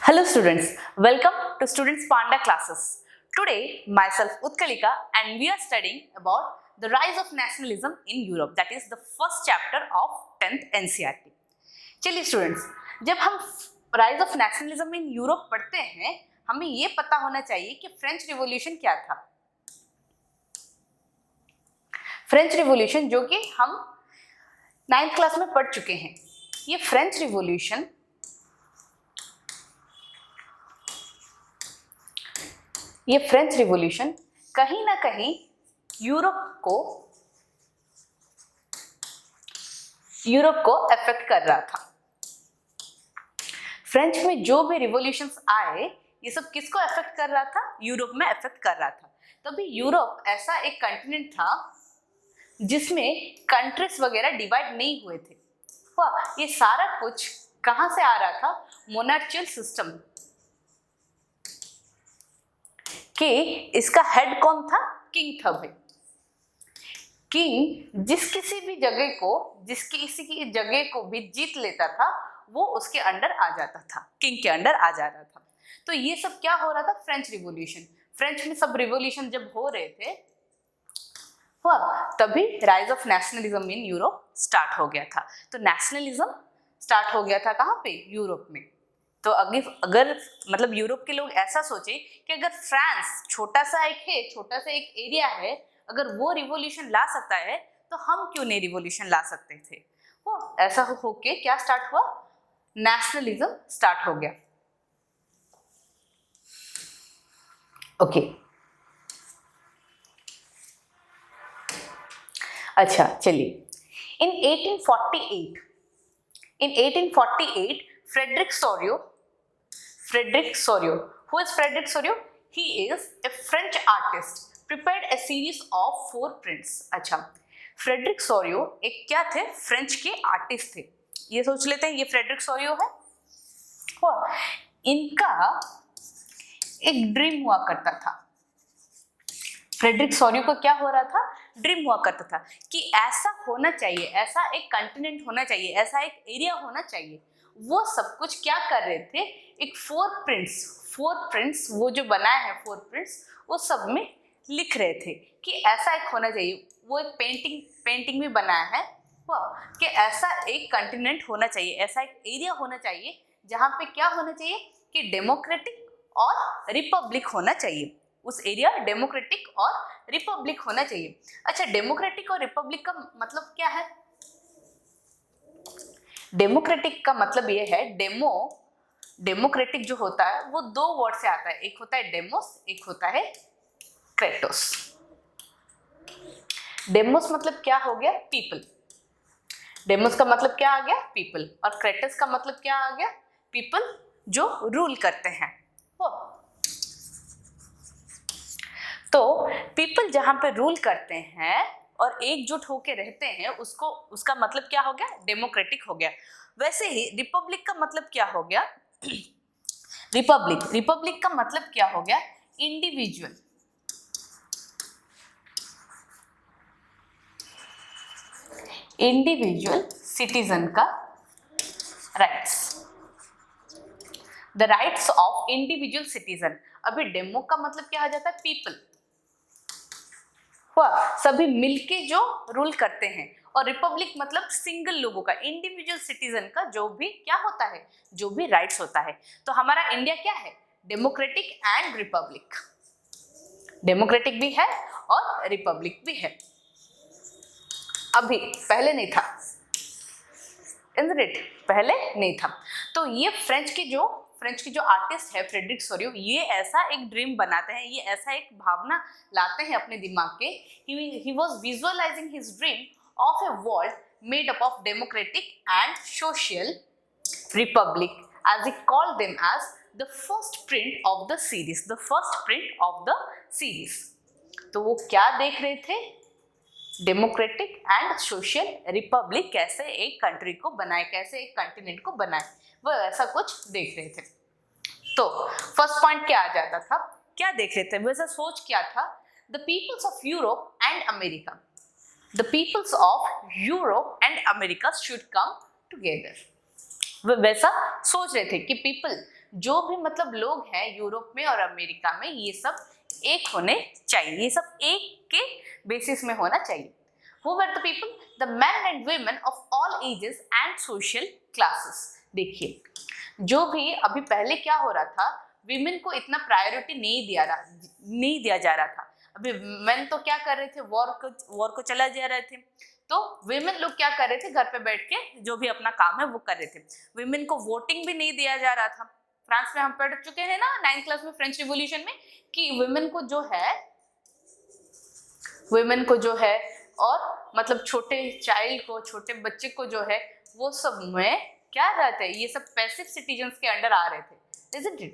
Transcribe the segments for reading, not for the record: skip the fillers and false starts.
Hello students, welcome to Students Panda classes. Today, myself Utkalika and we are studying about the rise of nationalism in Europe, that is the first chapter of 10th NCERT. चलिए students, जब हम rise of nationalism in Europe पढ़ते हैं, हमें ये पता होना चाहिए कि फ्रेंच रिवॉल्यूशन क्या था। फ्रेंच रिवॉल्यूशन जो कि हम 9th क्लास में पढ़ चुके हैं। ये फ्रेंच रिवॉल्यूशन कहीं ना कहीं यूरोप को अफेक्ट कर रहा था। फ्रेंच में जो भी रिवॉल्यूशंस आए, ये सब किसको अफेक्ट कर रहा था? यूरोप में अफेक्ट कर रहा था। तभी यूरोप ऐसा एक कॉन्टिनेंट था जिसमें कंट्रीज वगैरह डिवाइड नहीं हुए थे। ये सारा कुछ कहां से आ रहा था? मोनार्चियल सिस्टम कि इसका हेड कौन था? किंग था भाई। किंग जिस किसी की जगह को भी जीत लेता था, वो उसके अंडर आ जाता था, किंग के अंडर आ जाता था। तो ये सब क्या हो रहा था? French revolution. फ्रेंच में सब रिवॉल्यूशन जब हो रहे थे, तभी rise of nationalism in Europe start हो गया था। तो नेशनलिज्म स्टार्ट हो गया था कहाँ पे? यूरोप में। तो अगर मतलब यूरोप के लोग ऐसा सोचे कि अगर फ्रांस छोटा सा एक एरिया है, अगर वो रिवॉल्यूशन ला सकता है तो हम क्यों नहीं रिवॉल्यूशन ला सकते थे? वो ऐसा होके क्या स्टार्ट हुआ? नेशनलिज्म स्टार्ट हो गया। ओके, अच्छा चलिए। In 1848, Frederick Sorio. Who is Frederick Sorio? He is a French artist. Prepared a series of 4 prints. अच्छा, फ्रेडरिक सोरियो एक क्या थे? फ्रेंच के आर्टिस्ट थे। ये सोच लेते हैं ये फ्रेडरिक सोरियो है। इनका एक ड्रीम हुआ करता था। फ्रेडरिक सोरियो को क्या हो रहा था? ड्रीम हुआ करता था कि ऐसा होना चाहिए, ऐसा एक कॉन्टिनेंट होना चाहिए, ऐसा एक एरिया होना चाहिए। वो सब कुछ क्या कर रहे थे? एक 4 प्रिंट्स वो जो बनाए हैं 4 प्रिंट्स, वो सब में लिख रहे थे कि ऐसा एक होना चाहिए। वो एक पेंटिंग भी बनाया है कि ऐसा एक कॉन्टिनेंट होना चाहिए, ऐसा एक एरिया होना चाहिए जहाँ पे क्या होना चाहिए कि डेमोक्रेटिक और रिपब्लिक होना चाहिए। उस एरिया डेमोक्रेटिक और रिपब्लिक होना चाहिए। अच्छा, डेमोक्रेटिक और रिपब्लिक का मतलब क्या है? डेमोक्रेटिक का मतलब ये है, डेमोक्रेटिक जो होता है वो 2 वर्ड से आता है। एक होता है डेमोस, एक होता है क्रेटोस। डेमोस मतलब क्या हो गया? पीपल। डेमोस का मतलब क्या आ गया? पीपल। और क्रेटोस का मतलब क्या आ गया? पीपल जो रूल करते हैं वो। तो पीपल जहां पे रूल करते हैं और एकजुट होके रहते हैं, उसका मतलब क्या हो गया? डेमोक्रेटिक हो गया। वैसे ही रिपब्लिक का मतलब क्या हो गया? रिपब्लिक का मतलब क्या हो गया? इंडिविजुअल सिटीजन का rights, the rights of individual citizen. अभी डेमो का मतलब क्या आ जाता है? पीपल, सभी मिलके जो रूल करते हैं। और रिपब्लिक मतलब सिंगल लोगों का, इंडिविजुअल सिटीजन का जो भी क्या होता है, जो भी राइट्स होता है। तो हमारा इंडिया क्या है? Democratic and Republic. डेमोक्रेटिक भी है और रिपब्लिक भी है। अभी पहले नहीं था, पहले नहीं था। तो ये फ्रेंच के जो आर्टिस्ट है फ्रेडरिक सोरियो, ये ऐसा एक ड्रीम बनाते हैं, ये ऐसा एक भावना लाते हैं अपने दिमाग के। He was visualising his dream of a world made up of democratic and social Republic, as he called them as the first print of the series। तो वो क्या देख रहे थे? डेमोक्रेटिक एंड सोशल रिपब्लिक कैसे एक कंट्री को बनाए, कैसे एक कॉन्टिनेंट को बनाए, वो ऐसा कुछ देख रहे थे। तो फर्स्ट पॉइंट क्या आ जाता था? क्या देख रहे थे? वैसा सोच क्या था? The peoples of Europe and America should come together. वैसा सोच रहे थे कि जो भी मतलब लोग हैं यूरोप में और अमेरिका में, ये सब एक होने चाहिए, ये सब एक के बेसिस में होना चाहिए। Who were the people? The men and women of all ages and social classes. देखिए, जो भी अभी पहले क्या हो रहा था, विमेन को इतना प्रायोरिटी नहीं दिया जा रहा था। अभी मेन तो क्या कर रहे थे, वॉर को चला जा रहे थे, तो विमेन लोग क्या कर रहे थे, घर पे बैठ के जो भी अपना काम है वो कर रहे थे। विमेन को वोटिंग भी नहीं दिया जा रहा था। फ्रांस में हम पढ़ चुके हैं ना 9th क्लास में, फ्रेंच रिवॉल्यूशन में, कि विमेन को जो है और मतलब छोटे चाइल्ड को, छोटे बच्चे को जो है, वो सब में क्या रहते हैं, ये सब पैसिव सिटीजन्स के अंडर आ रहे थे, isn't it?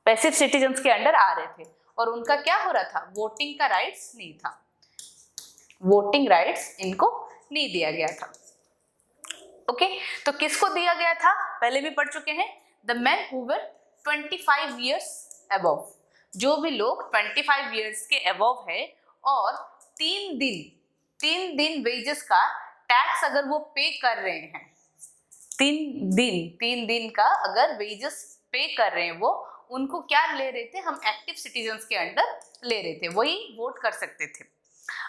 पैसिव सिटीजन्स के अंडर आ रहे थे और उनका क्या हो रहा था, वोटिंग का राइट्स नहीं था, वोटिंग राइट्स इनको नहीं दिया गया था। ओके, तो किसको दिया गया था, पहले भी पढ़ चुके हैं, the man who were 25 years above, जो भी लोग 25 years के अबव है और 3 दिन वेजेस का टैक्स अगर वो पे कर रहे हैं, 3 दिन का अगर वेजेस पे कर रहे हैं, वो उनको क्या ले रहे थे, हम एक्टिव सिटीजन्स के अंडर ले रहे थे, वही वोट कर सकते थे।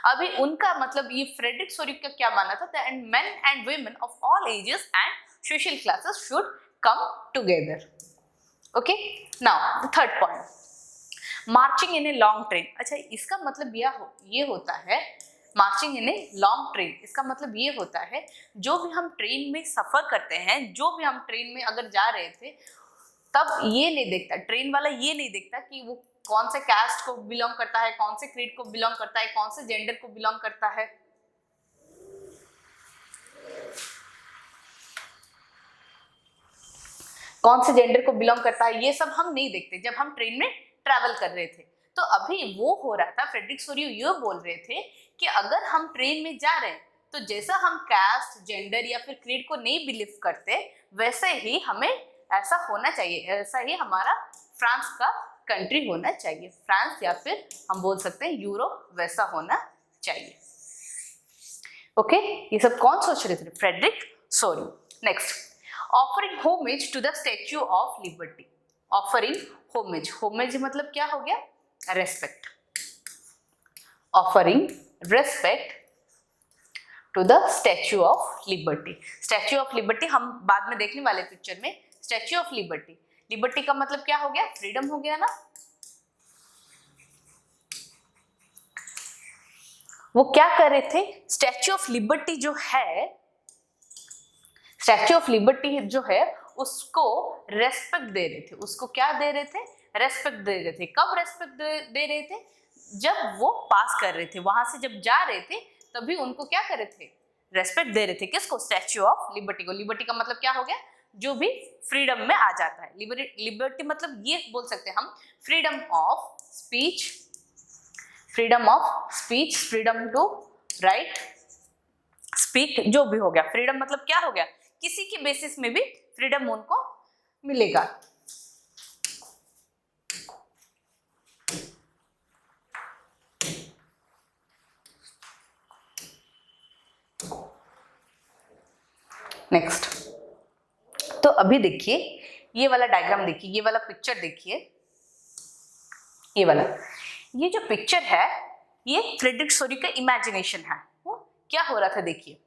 अभी उनका मतलब ये फ्रेडरिक सोरी का क्या मानना था, that main and women of all ages and social classes should come together. Okay, now the third point, marching in a long train. अच्छा, इसका मतलब ये होता है, marching in a long train, इसका मतलब ये होता है, जो भी हम ट्रेन में सफर करते हैं, जो भी हम ट्रेन में अगर जा रहे थे, तब ये नहीं देखता, ट्रेन वाला ये नहीं देखता कि वो कौन से कास्ट को बिलोंग करता है, कौन से क्रीड को बिलोंग करता है, कौन से जेंडर को बिलोंग करता है। कौन से जेंडर को बिलोंग करता है, ये सब हम नहीं देखते जब हम ट्रेन में ट्रैवल कर रहे थे। तो अभी वो हो रहा था, फ्रेडरिक सोरी ये बोल रहे थे कि अगर हम ट्रेन में जा रहे हैं, तो जैसा हम कास्ट, जेंडर या फिर क्रीड को नहीं बिलीव करते, वैसे ही हमें ऐसा होना चाहिए, ऐसा ही हमारा फ्रांस का कंट्री होना चाहिए, फ्रांस या फिर हम बोल सकते हैं यूरोप, वैसा होना चाहिए। ओके, ये सब कौन सोच रहे थे, Frederic Sorrieu. Next, offering homage to the Statue of Liberty. Offering homage, homage मतलब क्या हो गया, respect, offering respect to the Statue of Liberty. Statue of Liberty हम बाद में देखने वाले पिक्चर में, स्टैच्यू ऑफ लिबर्टी, लिबर्टी का मतलब क्या हो गया, फ्रीडम हो गया ना। वो क्या कर रहे थे, स्टैच्यू ऑफ लिबर्टी जो है, स्टैच्यू ऑफ लिबर्टी जो है उसको रेस्पेक्ट दे रहे थे, उसको क्या दे रहे थे, रेस्पेक्ट दे रहे थे। कब रेस्पेक्ट दे रहे थे, जब वो पास कर रहे थे, वहां से जब जा रहे थे, तभी उनको क्या कर रहे थे, रेस्पेक्ट दे रहे थे। किसको, स्टैच्यू ऑफ लिबर्टी को। लिबर्टी का मतलब क्या हो गया, जो भी फ्रीडम में आ जाता है। लिबर्टी मतलब ये बोल सकते हैं हम, freedom of speech, freedom of speech, freedom to write speak, जो भी हो गया। फ्रीडम मतलब क्या हो गया, किसी के बेसिस में भी फ्रीडम उनको मिलेगा। नेक्स्ट, तो अभी देखिए ये वाला डायग्राम देखिए, ये वाला पिक्चर देखिए, ये वाला, ये जो पिक्चर है ये फ्रेडरिक सोरी का इमेजिनेशन है। वो क्या हो रहा था देखिए,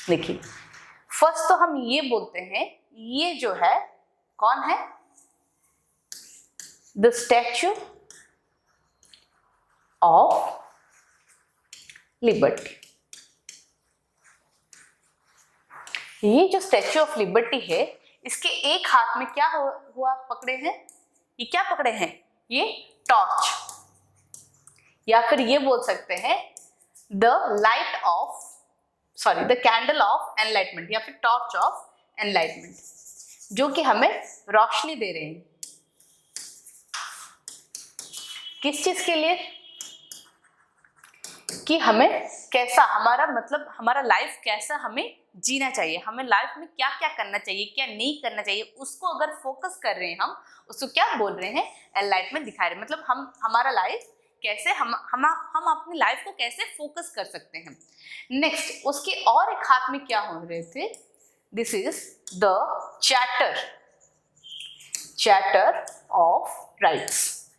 देखिए फर्स्ट तो हम ये बोलते हैं, ये जो है कौन है, द स्टैच्यू ऑफ लिबर्टी। ये जो स्टैच्यू ऑफ लिबर्टी है, इसके एक हाथ में क्या हुआ पकड़े हैं, ये क्या पकड़े हैं, ये टॉर्च, या फिर ये बोल सकते हैं द कैंडल ऑफ एनलाइटमेंट, या फिर टॉर्च ऑफ एनलाइटमेंट, जो कि हमें रोशनी दे रहे हैं। किस चीज के लिए, कि हमें कैसा, हमारा मतलब हमारा लाइफ कैसा हमें जीना चाहिए, हमें लाइफ में क्या क्या करना चाहिए, क्या नहीं करना चाहिए, उसको अगर फोकस कर रहे हैं हम, उसको क्या बोल रहे हैं, एनलाइटमेंट दिखा रहे हैं। मतलब हमारा लाइफ कैसे, हम अपनी लाइफ को कैसे फोकस कर सकते हैं। नेक्स्ट, उसके और एक हाथ में क्या हो रहे थे, this is the charter of rights,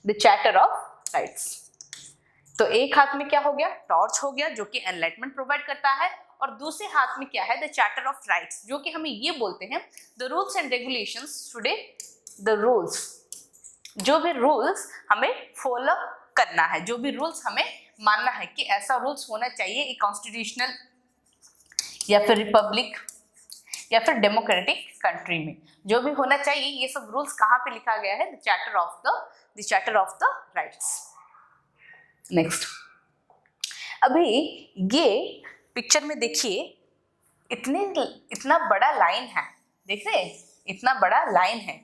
the charter of rights. तो एक हाथ में क्या हो गया, टॉर्च हो गया जो कि एनलाइटमेंट प्रोवाइड करता है, और दूसरे हाथ में क्या है, द चार्टर ऑफ राइट्स, जो कि हमें ये बोलते हैं the rules and regulations today, the rules, जो भी रूल्स हमें फॉलो करना है, जो भी रूल्स हमें मानना है कि ऐसा रूल्स होना चाहिए एक कॉन्स्टिट्यूशनल या फिर रिपब्लिक या फिर डेमोक्रेटिक कंट्री में, जो भी होना चाहिए, ये सब रूल्स कहाँ पे लिखा गया है, the charter of the rights. Next, अभी ये पिक्चर में देखिए, इतना बड़ा लाइन है, देख रहे हैं, इतना बड़ा लाइन है,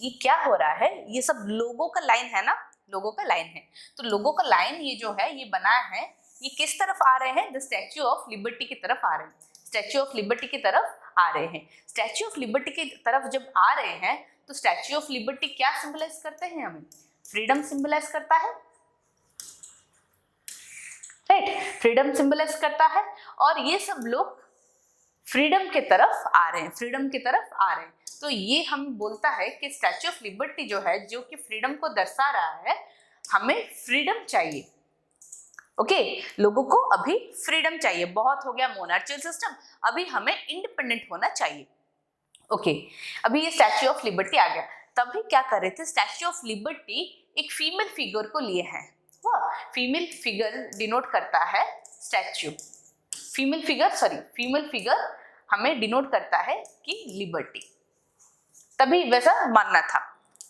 ये क्या हो रहा है, ये सब लोगों का लाइन है ना, लोगों का लाइन है। तो लोगों का लाइन ये जो है, ये बना है, ये किस तरफ आ रहे हैं, द स्टैच्यू ऑफ लिबर्टी की तरफ आ रहे हैं, स्टैच्यू ऑफ लिबर्टी की तरफ आ रहे हैं। स्टैच्यू ऑफ लिबर्टी की तरफ जब आ रहे हैं तो स्टैच्यू ऑफ लिबर्टी क्या सिंबलाइज करते हैं, हमें फ्रीडम सिंबलाइज करता है, राइट, फ्रीडम सिंबलाइज करता है, और ये सब लोग फ्रीडम के तरफ आ रहे हैं, फ्रीडम की तरफ आ रहे हैं। तो ये हम बोलता है कि स्टैच्यू ऑफ लिबर्टी जो है, जो कि फ्रीडम को दर्शा रहा है, हमें फ्रीडम चाहिए, ओके, लोगों को अभी फ्रीडम चाहिए, बहुत हो गया मोनार्चियल सिस्टम, अभी हमें इंडिपेंडेंट होना चाहिए, ओके। अभी ये स्टैच्यू ऑफ लिबर्टी आ गया, तभी क्या कर रहे थे, स्टैच्यू ऑफ लिबर्टी एक फीमेल फिगर को लिए हैं, वह फीमेल फिगर डिनोट करता है स्टैच्यू, फीमेल फिगर हमें डिनोट करता है कि लिबर्टी, तभी वैसा मानना था,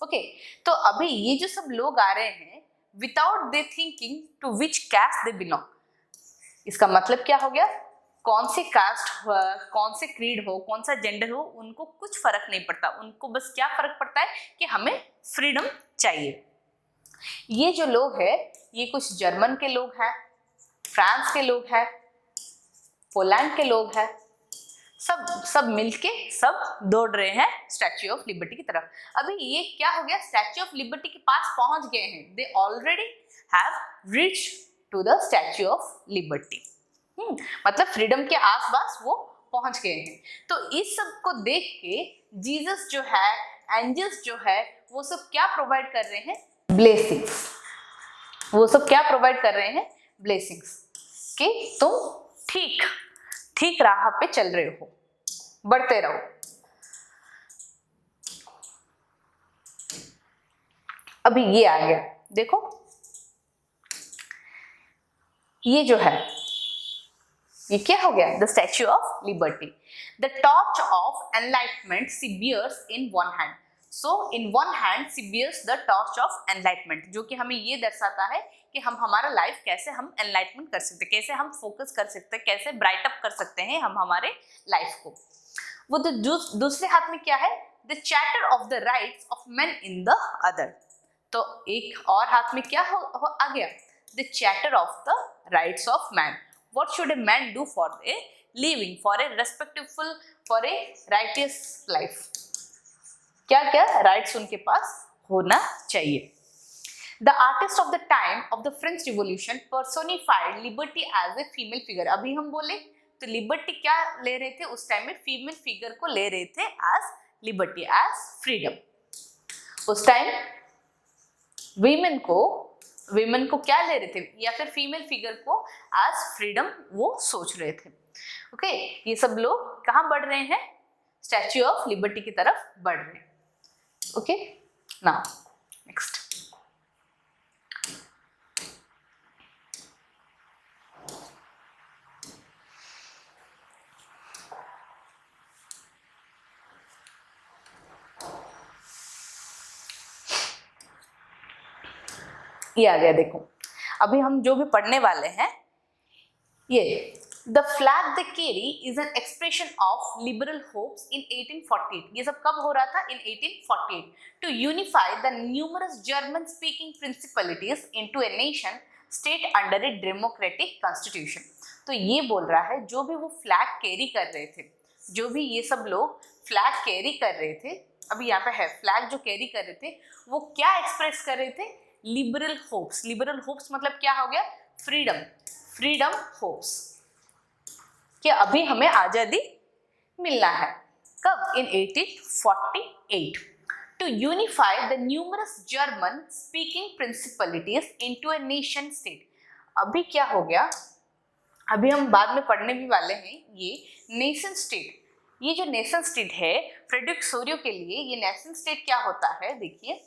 ओके। तो अभी ये जो सब लोग आ रहे हैं, without they thinking to which caste they belong, इसका मतलब क्या हो गया, कौन से कास्ट हो, कौन से क्रीड हो, कौन सा जेंडर हो, उनको कुछ फर्क नहीं पड़ता, उनको बस क्या फर्क पड़ता है कि हमें फ्रीडम चाहिए। ये जो लोग हैं, ये कुछ जर्मन के लोग हैं, फ्रांस के लोग हैं, पोलैंड के लोग हैं, सब मिलके सब दौड़ रहे हैं स्टैच्यू ऑफ लिबर्टी की तरफ। अभी ये क्या हो गया, स्टैच्यू ऑफ लिबर्टी के पास पहुंच गए हैं, they already have reach to the Statue of Liberty, मतलब फ्रीडम के आसपास वो पहुंच गए हैं। तो इस सब को देख के जीसस जो है, एंजल्स जो है, वो सब क्या प्रोवाइड कर रहे हैं, ब्लेसिंग्स, वो सब क्या प्रोवाइड कर रहे हैं, ब्लेसिंग्स, कि तुम ठीक राह पे चल रहे हो, बढ़ते रहो। अभी ये आ गया, देखो ये जो है, ये क्या हो गया, the Statue of Liberty, the torch of enlightenment she bears in one hand, so in one hand she bears the torch of enlightenment, जो कि हमें ये दर्शाता है कि हम हमारा लाइफ कैसे हम एनलाइटमेंट कर सकते हैं, कैसे हम फोकस कर सकते हैं, कैसे ब्राइट अप कर सकते हैं हम हमारे लाइफ को। वो दूसरे हाथ में क्या है, the charter of the rights of man in the other, तो एक और हाथ में क्या आ गया, the charter of the rights of man, what should a man do for a living, for a respectful, for a righteous life, क्या क्या rights उनके पास होना चाहिए। The artist of the time of the French Revolution personified liberty as a female figure, अभी हम बोले तो liberty क्या ले रहे थे उस टाइम में, फीमेल फिगर को ले रहे थे एज लिबर्टी, एज फ्रीडम। उस टाइम वीमेन को क्या ले रहे थे, या फिर फीमेल फिगर को एज फ्रीडम वो सोच रहे थे, ओके। ये सब लोग कहाँ बढ़ रहे हैं, स्टैच्यू ऑफ लिबर्टी की तरफ बढ़ रहे हैं, ओके। नाउ नेक्स्ट, ये आ गया, देखो अभी हम जो भी पढ़ने वाले हैं, ये the flag the carry is an expression of liberal hopes in 1848, ये सब कब हो रहा था, in 1848, to unify the numerous German speaking principalities into a nation state under a democratic constitution. तो ये बोल रहा है, जो भी वो फ्लैग कैरी कर रहे थे, जो भी ये सब लोग फ्लैग कैरी कर रहे थे, अभी यहाँ पे है फ्लैग जो कैरी कर रहे थे, वो क्या एक्सप्रेस कर रहे थे, लिबरल होप्स, लिबरल होप्स मतलब क्या हो गया, फ्रीडम होप्स, कि अभी हमें आज़ादी मिलना है। कब? इन 1848 to unify the numerous German speaking principalities into a nation state। अभी क्या हो गया, अभी हम बाद में पढ़ने भी वाले हैं ये नेशन स्टेट। ये जो नेशन स्टेट है फ्रेडरिक सोरियो के लिए, ये नेशन स्टेट क्या होता है, देखिए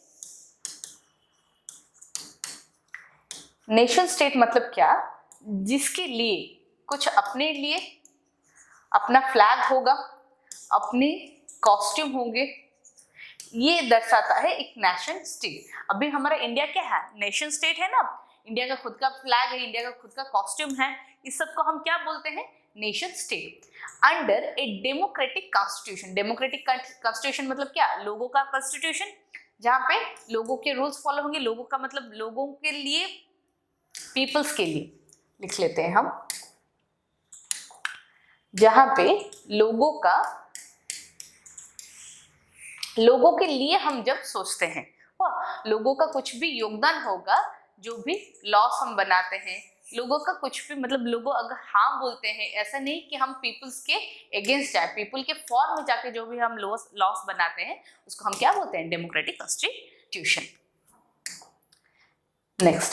नेशन स्टेट मतलब क्या, जिसके लिए कुछ अपने लिए अपना फ्लैग होगा, अपने कॉस्ट्यूम होंगे, ये दर्शाता है एक नेशन स्टेट। अभी हमारा इंडिया क्या है, नेशन स्टेट है ना, इंडिया का खुद का फ्लैग है, इंडिया का खुद का कॉस्ट्यूम है, इस सब को हम क्या बोलते हैं, nation state. Under a democratic constitution, democratic constitution मतलब क्या, लोगों का कॉन्स्टिट्यूशन, जहाँ पे लोगों के रूल्स फॉलो होंगे, लोगों का मतलब लोगों के लिए, पीपल्स के लिए, लिख लेते हैं हम, जहाँ पे लोगों के लिए हम जब सोचते हैं, लोगों का कुछ भी योगदान होगा, जो भी लॉस हम बनाते हैं, लोगों का कुछ भी मतलब लोगों अगर हाँ बोलते हैं, ऐसा नहीं कि हम पीपल्स के अगेंस्ट जाए, पीपल के फॉर्म में जाके जो भी हम लॉस बनाते हैं उसको हम क्या बोलते हैं, democratic constitution. Next,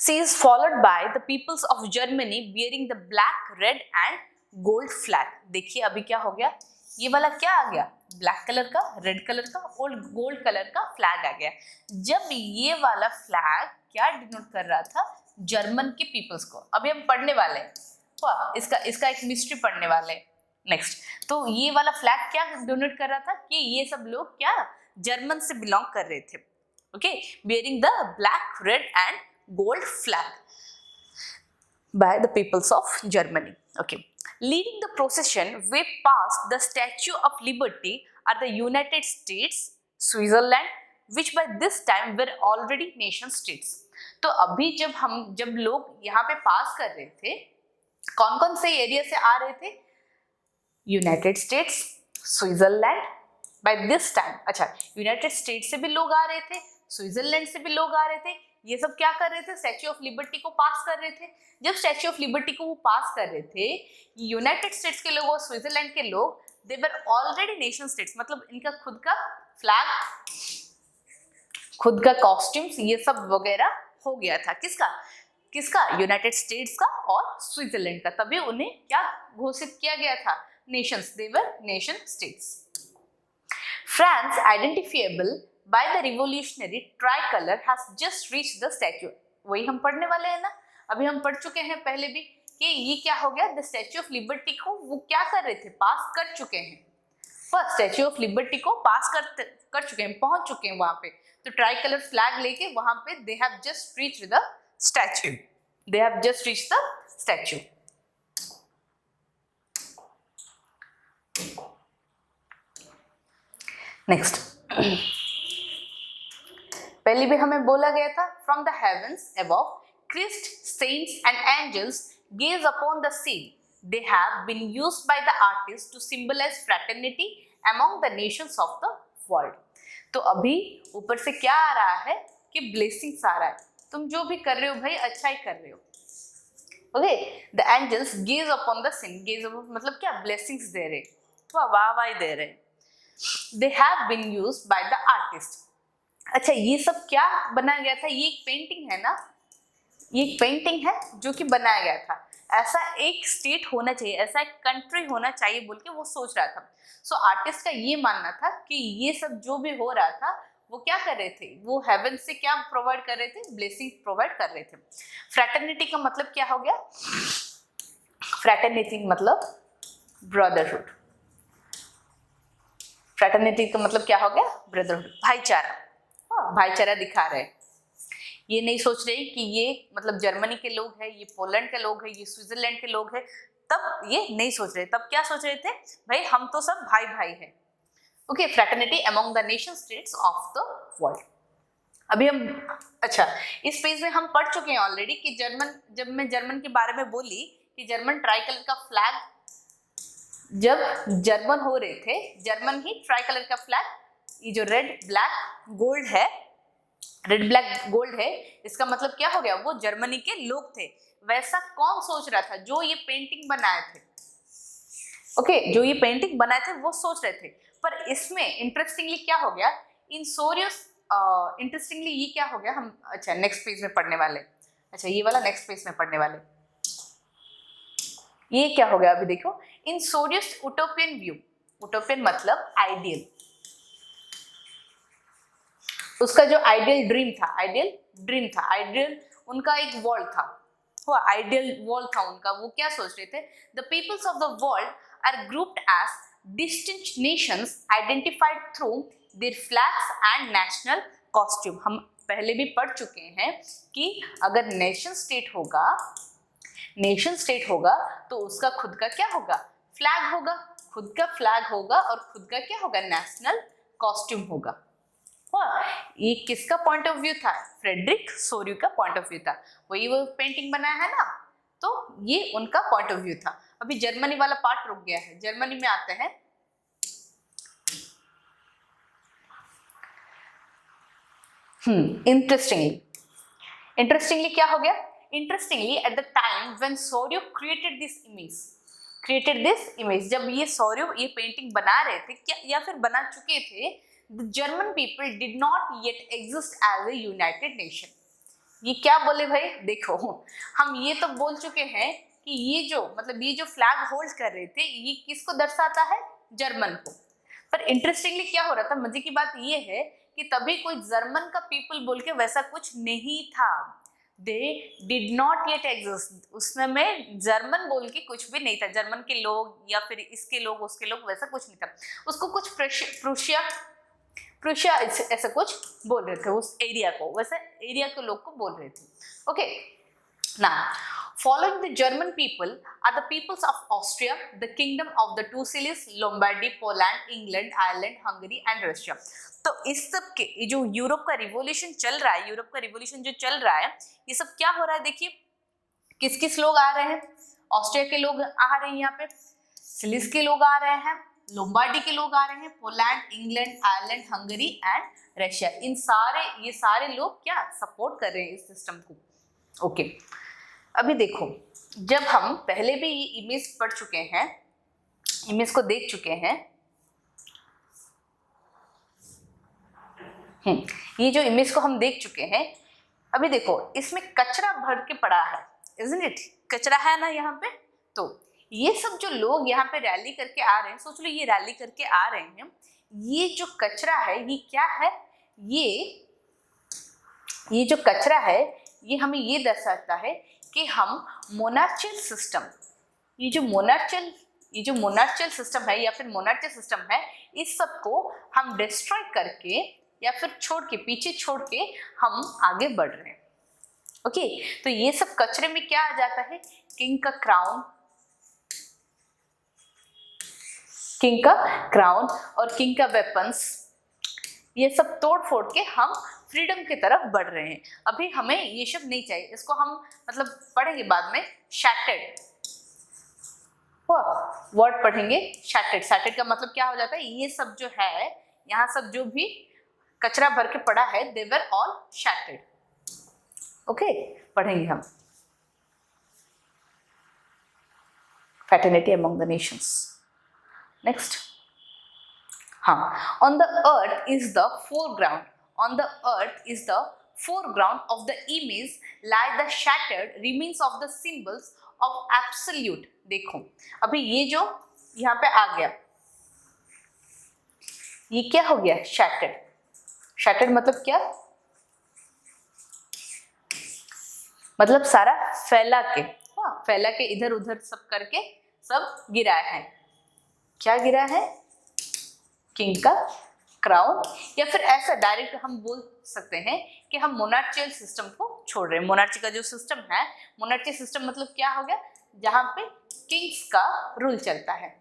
she is followed by the peoples of Germany bearing the black, red and gold flag. देखिए अभी क्या हो गया, ये वाला क्या आ गया, ब्लैक कलर का, रेड कलर का और गोल्ड कलर का फ्लैग आ गया। जब ये वाला फ्लैग क्या डिनोट कर रहा था, जर्मन के पीपल्स को। अभी हम पढ़ने वाले हैं, इसका एक मिस्ट्री पढ़ने वाले हैं नेक्स्ट। तो ये वाला फ्लैग क्या डिनोट कर रहा था कि ये सब लोग क्या जर्मन से बिलोंग कर रहे थे, okay, bearing the black, red and gold flag by the peoples of Germany. Okay. Leading the procession way past the Statue of Liberty are the United States, Switzerland, which by this time were already nation states. तो अभी जब लोग यहाँ पे पास कर रहे थे, कौन कौन से एरिया से आ रहे थे, United States, Switzerland, by this time. अच्छा, यूनाइटेड स्टेट्स से भी लोग आ रहे थे, स्विट्जरलैंड से भी लोग आ रहे थे, ये सब क्या कर रहे थे, स्टैच्यू ऑफ लिबर्टी को पास कर रहे थे। जब स्टैच्यू ऑफ लिबर्टी को वो पास कर रहे थे, यूनाइटेड स्टेट्स के लोग और स्विट्जरलैंड के लोग, दे वर ऑलरेडी नेशन स्टेट्स, मतलब इनका खुद का फ्लैग, खुद का कॉस्ट्यूम्स, ये सब वगैरह हो गया था। किसका यूनाइटेड स्टेट्स का और स्विट्जरलैंड का। तभी उन्हें क्या घोषित किया गया था, Nations, they were nation states. France identifiable by the revolutionary tricolor has just reached the statue। वही हम पढ़ने वाले हैं ना, अभी हम पढ़ चुके हैं पहले भी कि ये क्या हो गया, द स्टैच्यू ऑफ लिबर्टी को वो क्या कर रहे थे, पास कर चुके हैं, फर्स्ट स्टैच्यू ऑफ लिबर्टी को पास कर चुके हैं, पहुंच चुके हैं वहां पे। तो ट्राई कलर फ्लैग लेके वहां पे they have just reached the statue, they have just reached the statue. Next, पहले भी हमें बोला गया था, from the heavens above Christ, saints and angels gaze upon the scene. They have been used by the artists to symbolize fraternity among the nations of the world. तो अभी ऊपर से क्या आ रहा है कि ब्लेसिंग्स आ रहा है, तुम जो भी कर रहे हो भाई अच्छा ही कर रहे हो। Okay, the angels gaze upon the scene, gaze मतलब क्या, ब्लेसिंग्स दे रहे, वाह दे रहे। They have been used by the artist. अच्छा, ये सब क्या बनाया गया था, ये एक पेंटिंग है ना, ये एक पेंटिंग है जो कि बनाया गया था। ऐसा एक स्टेट होना चाहिए, ऐसा एक कंट्री होना चाहिए बोल के वो सोच रहा था। सो आर्टिस्ट का ये मानना था कि ये सब जो भी हो रहा था वो क्या कर रहे थे, वो हेवन से क्या प्रोवाइड कर रहे थे, ब्लेसिंग प्रोवाइड कर रहे थे। फ्रैटर्निटी का मतलब क्या हो गया, फ्रैटर्निटी मतलब ब्रदरहुड, फ्रैटर्निटी का मतलब क्या हो गया, ब्रदरहुड, भाईचारा, भाईचारा दिखा रहे। ये नहीं सोच रहे कि ये मतलब जर्मनी के लोग हैं, ये पोलैंड के लोग हैं, ये स्विट्जरलैंड के लोग हैं, तब ये नहीं सोच रहे। तब क्या सोच रहे थे, भाई हम तो सब भाई भाई हैं। Okay, fraternity among the nation states of the world. अभी हम, अच्छा, इस पेज में हम पढ़ चुके हैं ऑलरेडी कि जब मैं जर्मन के बारे में बोली कि जर्मन ट्राई कलर का फ्लैग, जब जर्मन हो रहे थे, जर्मन ही ट्राई कलर का फ्लैग, ये जो रेड ब्लैक गोल्ड है, रेड ब्लैक गोल्ड है, इसका मतलब क्या हो गया, वो जर्मनी के लोग थे। वैसा कौन सोच रहा था, जो ये पेंटिंग बनाए थे, ओके, जो ये पेंटिंग बनाए थे वो सोच रहे थे, पर इसमें इंटरेस्टिंगली क्या हो गया, इन सोरियस इंटरेस्टिंगली ये क्या हो गया, हम अच्छा नेक्स्ट पेज में पढ़ने वाले, अच्छा ये वाला नेक्स्ट पेज में पढ़ने वाले, ये क्या हो गया अभी देखो, इन सोरियस उटोपियन व्यू, उटोपियन मतलब आइडियल, उसका जो आइडियल ड्रीम था, आइडियल उनका एक वर्ल्ड था, वो आइडियल वर्ल्ड था उनका, वो क्या सोच रहे थे, the peoples of the world are grouped as distinct nations identified through their flags and national costume. हम पहले भी पढ़ चुके हैं कि अगर नेशन स्टेट होगा तो उसका खुद का क्या होगा, फ्लैग होगा, खुद का फ्लैग होगा और खुद का क्या होगा, नेशनल कॉस्ट्यूम होगा। ये किसका पॉइंट ऑफ व्यू था, फ्रेडरिक सोरियू का पॉइंट ऑफ व्यू था, वही वो पेंटिंग बनाया है ना, तो ये उनका पॉइंट ऑफ व्यू था। अभी जर्मनी वाला पार्ट रुक गया है, जर्मनी में आते हैं। इंटरेस्टिंगली क्या हो गया, interestingly at the time when Sorrieu created this image, जब ये सोरियू ये पेंटिंग बना रहे थे क्या या फिर बना चुके थे, the German people did not yet exist as a united nation। ये क्या बोले भाई, देखो हम ये तो बोल चुके हैं कि ये जो मतलब ये जो फ्लैग होल्ड कर रहे थे ये किसको दर्शाता है, जर्मन को, पर इंटरेस्टिंगली क्या हो रहा था, मजे की बात ये है कि तभी कोई जर्मन का पीपल बोल के वैसा कुछ नहीं था, they did not yet exist, उसमें जर्मन बोल के कुछ भी नहीं था, जर्मन के लोग या फिर इसके लोग उसके लोग वैसा कुछ नहीं था, उसको कुछ प्रूशिया ऐसा कुछ बोल रहे थे उस एरिया को, वैसे एरिया के लोग को बोल रहे थे। ओके, ना following the German people are the peoples of Austria, the kingdom of the two Sicilies, Lombardy, Poland, England, Ireland, Hungary and Russia। तो इस सब के जो यूरोप का रिवॉल्यूशन चल रहा है, ये सब क्या हो रहा है, देखिए किस किस लोग आ रहे हैं, ऑस्ट्रिया के लोग आ रहे हैं, यहाँ पे सिलिस के लोग आ रहे हैं, लोम्बार्डी के लोग आ रहे हैं, Poland, England, Ireland, Hungary and Russia, ये सारे लोग क्या सपोर्ट कर रहे हैं इस सिस्टम को। ओके, अभी देखो जब हम पहले भी ये इमेज पढ़ चुके हैं, इमेज को देख चुके हैं, ये जो इमेज को हम देख चुके हैं, अभी देखो इसमें कचरा भर के पड़ा है, isn't it? कचरा है ना यहाँ पे, तो ये सब जो लोग यहाँ पे रैली करके आ रहे हैं, सोच लो ये रैली करके आ रहे हैं, ये जो कचरा है ये क्या है, ये जो कचरा है ये हमें ये दर्शाता है कि हम मोनार्चियल सिस्टम, ये जो मोनार्चियल सिस्टम है या फिर मोनार्चियल सिस्टम है, इस सब को हम डिस्ट्रॉय करके या फिर पीछे छोड़ के हम आगे बढ़ रहे हैं। ओके, तो ये सब कचरे में क्या आ जाता है, किंग का क्राउन और किंग का वेपन्स, ये सब तोड़ फोड़ के हम फ्रीडम की तरफ बढ़ रहे हैं। अभी हमें ये सब नहीं चाहिए, इसको हम मतलब पढ़ेंगे बाद में, शैटर्ड वर्ड पढ़ेंगे, शैटर्ड का मतलब क्या हो जाता है, ये सब जो है यहाँ सब जो भी कचरा भर के पड़ा है, दे वर ऑल शैटर्ड। ओके, पढ़ेंगे हम fraternity among the nations। Next, हाँ, on the earth is the foreground of the image lie the shattered remains of the symbols of absolute। देखो अभी ये जो यहाँ पे आ गया, ये क्या हो गया, शैटर्ड मतलब क्या, मतलब सारा फैला के इधर उधर सब करके सब गिराया है, क्या गिरा है, किंग का क्राउन, या फिर ऐसा डायरेक्ट हम बोल सकते हैं कि हम मोनार्चियल सिस्टम को छोड़ रहे हैं। मोनार्ची का जो सिस्टम है, मोनार्ची सिस्टम मतलब क्या हो गया, जहां पे किंग्स का रूल चलता है,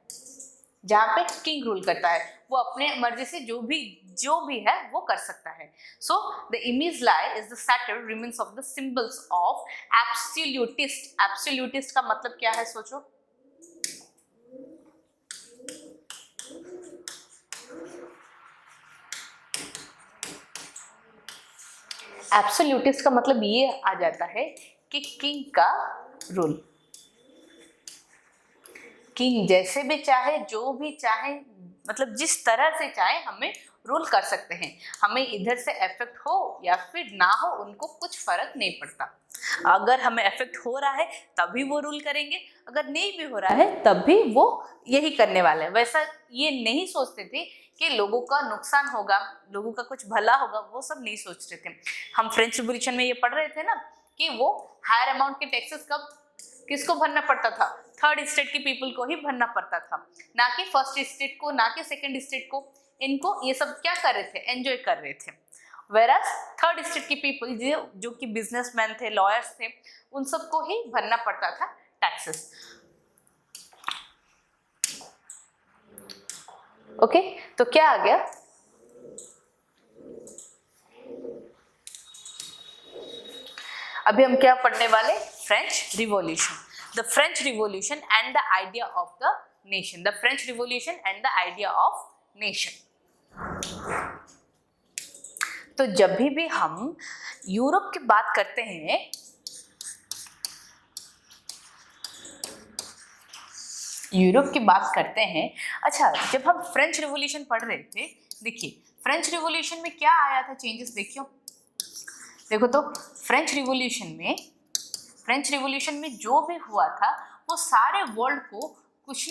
जहां पे किंग रूल करता है, वो अपने मर्जी से जो भी है वो कर सकता है। So the image lie is the shattered remains of the symbols of absolutist का मतलब क्या है, सोचो, एब्सोल्यूटिस्ट का मतलब ये आ जाता है कि किंग का रूल, किंग जैसे भी चाहे, जो भी चाहे, मतलब जिस तरह से चाहे हमें रूल कर सकते हैं। हमें इधर से इफेक्ट हो या फिर ना हो, उनको कुछ फर्क नहीं पड़ता। अगर हमें इफेक्ट हो रहा है तभी वो रूल करेंगे, अगर नहीं भी हो रहा है तब भी वो यही करने वाले हैं। वैसा ये नहीं सोचते थे कि लोगों का नुकसान होगा, लोगों का कुछ भला होगा, वो सब नहीं सोच रहे थे। हम फ्रेंच रिवॉल्यूशन में ये पढ़ रहे थे ना कि वो हायर अमाउंट के टैक्सेस कब किसको भरना पड़ता था, थर्ड स्टेट की पीपल को ही भरना पड़ता था, ना कि फर्स्ट स्टेट को, ना कि सेकंड स्टेट को। इनको ये सब क्या कर रहे थे, एंजॉय कर रहे थे। वेराज थर्ड स्टेट की पीपल जो कि बिजनेसमैन थे, लॉयर्स थे, उन सबको ही भरना पड़ता था टैक्सेस। ओके, तो क्या आ गया, अभी हम क्या पढ़ने वाले, French revolution, the French revolution and the idea of the nation, the French revolution and the idea of nation. तो जब भी हम यूरोप की बात करते हैं, यूरोप की बात करते हैं, अच्छा जब हम फ्रेंच रिवॉल्यूशन पढ़ रहे थे, देखिए फ्रेंच रिवॉल्यूशन में क्या आया था चेंजेस, देखो तो फ्रेंच रिवॉल्यूशन में जो भी हुआ था वो सारे वर्ल्ड को कुछ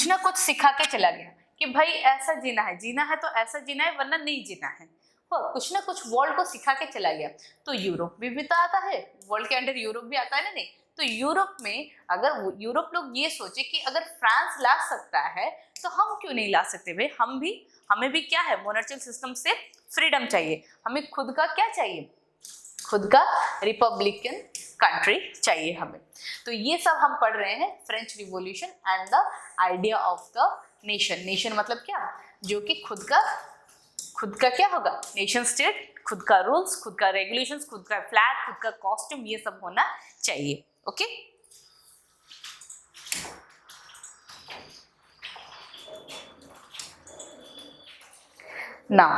ना कुछ सिखा के चला गया कि भाई ऐसा जीना है तो ऐसा जीना है, वरना नहीं जीना है। कुछ ना कुछ वर्ल्ड को सिखा के चला गया। तो यूरोप भी तो आता है, वर्ल्ड के अंडर यूरोप भी आता है ना, नहीं? तो यूरोप में अगर यूरोप लोग ये सोचे कि अगर फ्रांस ला सकता है तो हम क्यों नहीं ला सकते भाई, हमें भी क्या है, मोनार्चियल सिस्टम से फ्रीडम चाहिए, हमें खुद का क्या चाहिए, खुद का रिपब्लिकन कंट्री चाहिए हमें। तो ये सब हम पढ़ रहे हैं, French revolution and the idea of the nation. Nation मतलब क्या, जो कि खुद का क्या होगा, नेशन स्टेट, खुद का रूल्स, खुद का रेगुलेशंस, खुद का फ्लैग, खुद का कॉस्ट्यूम, ये सब होना चाहिए। ओके, नाउ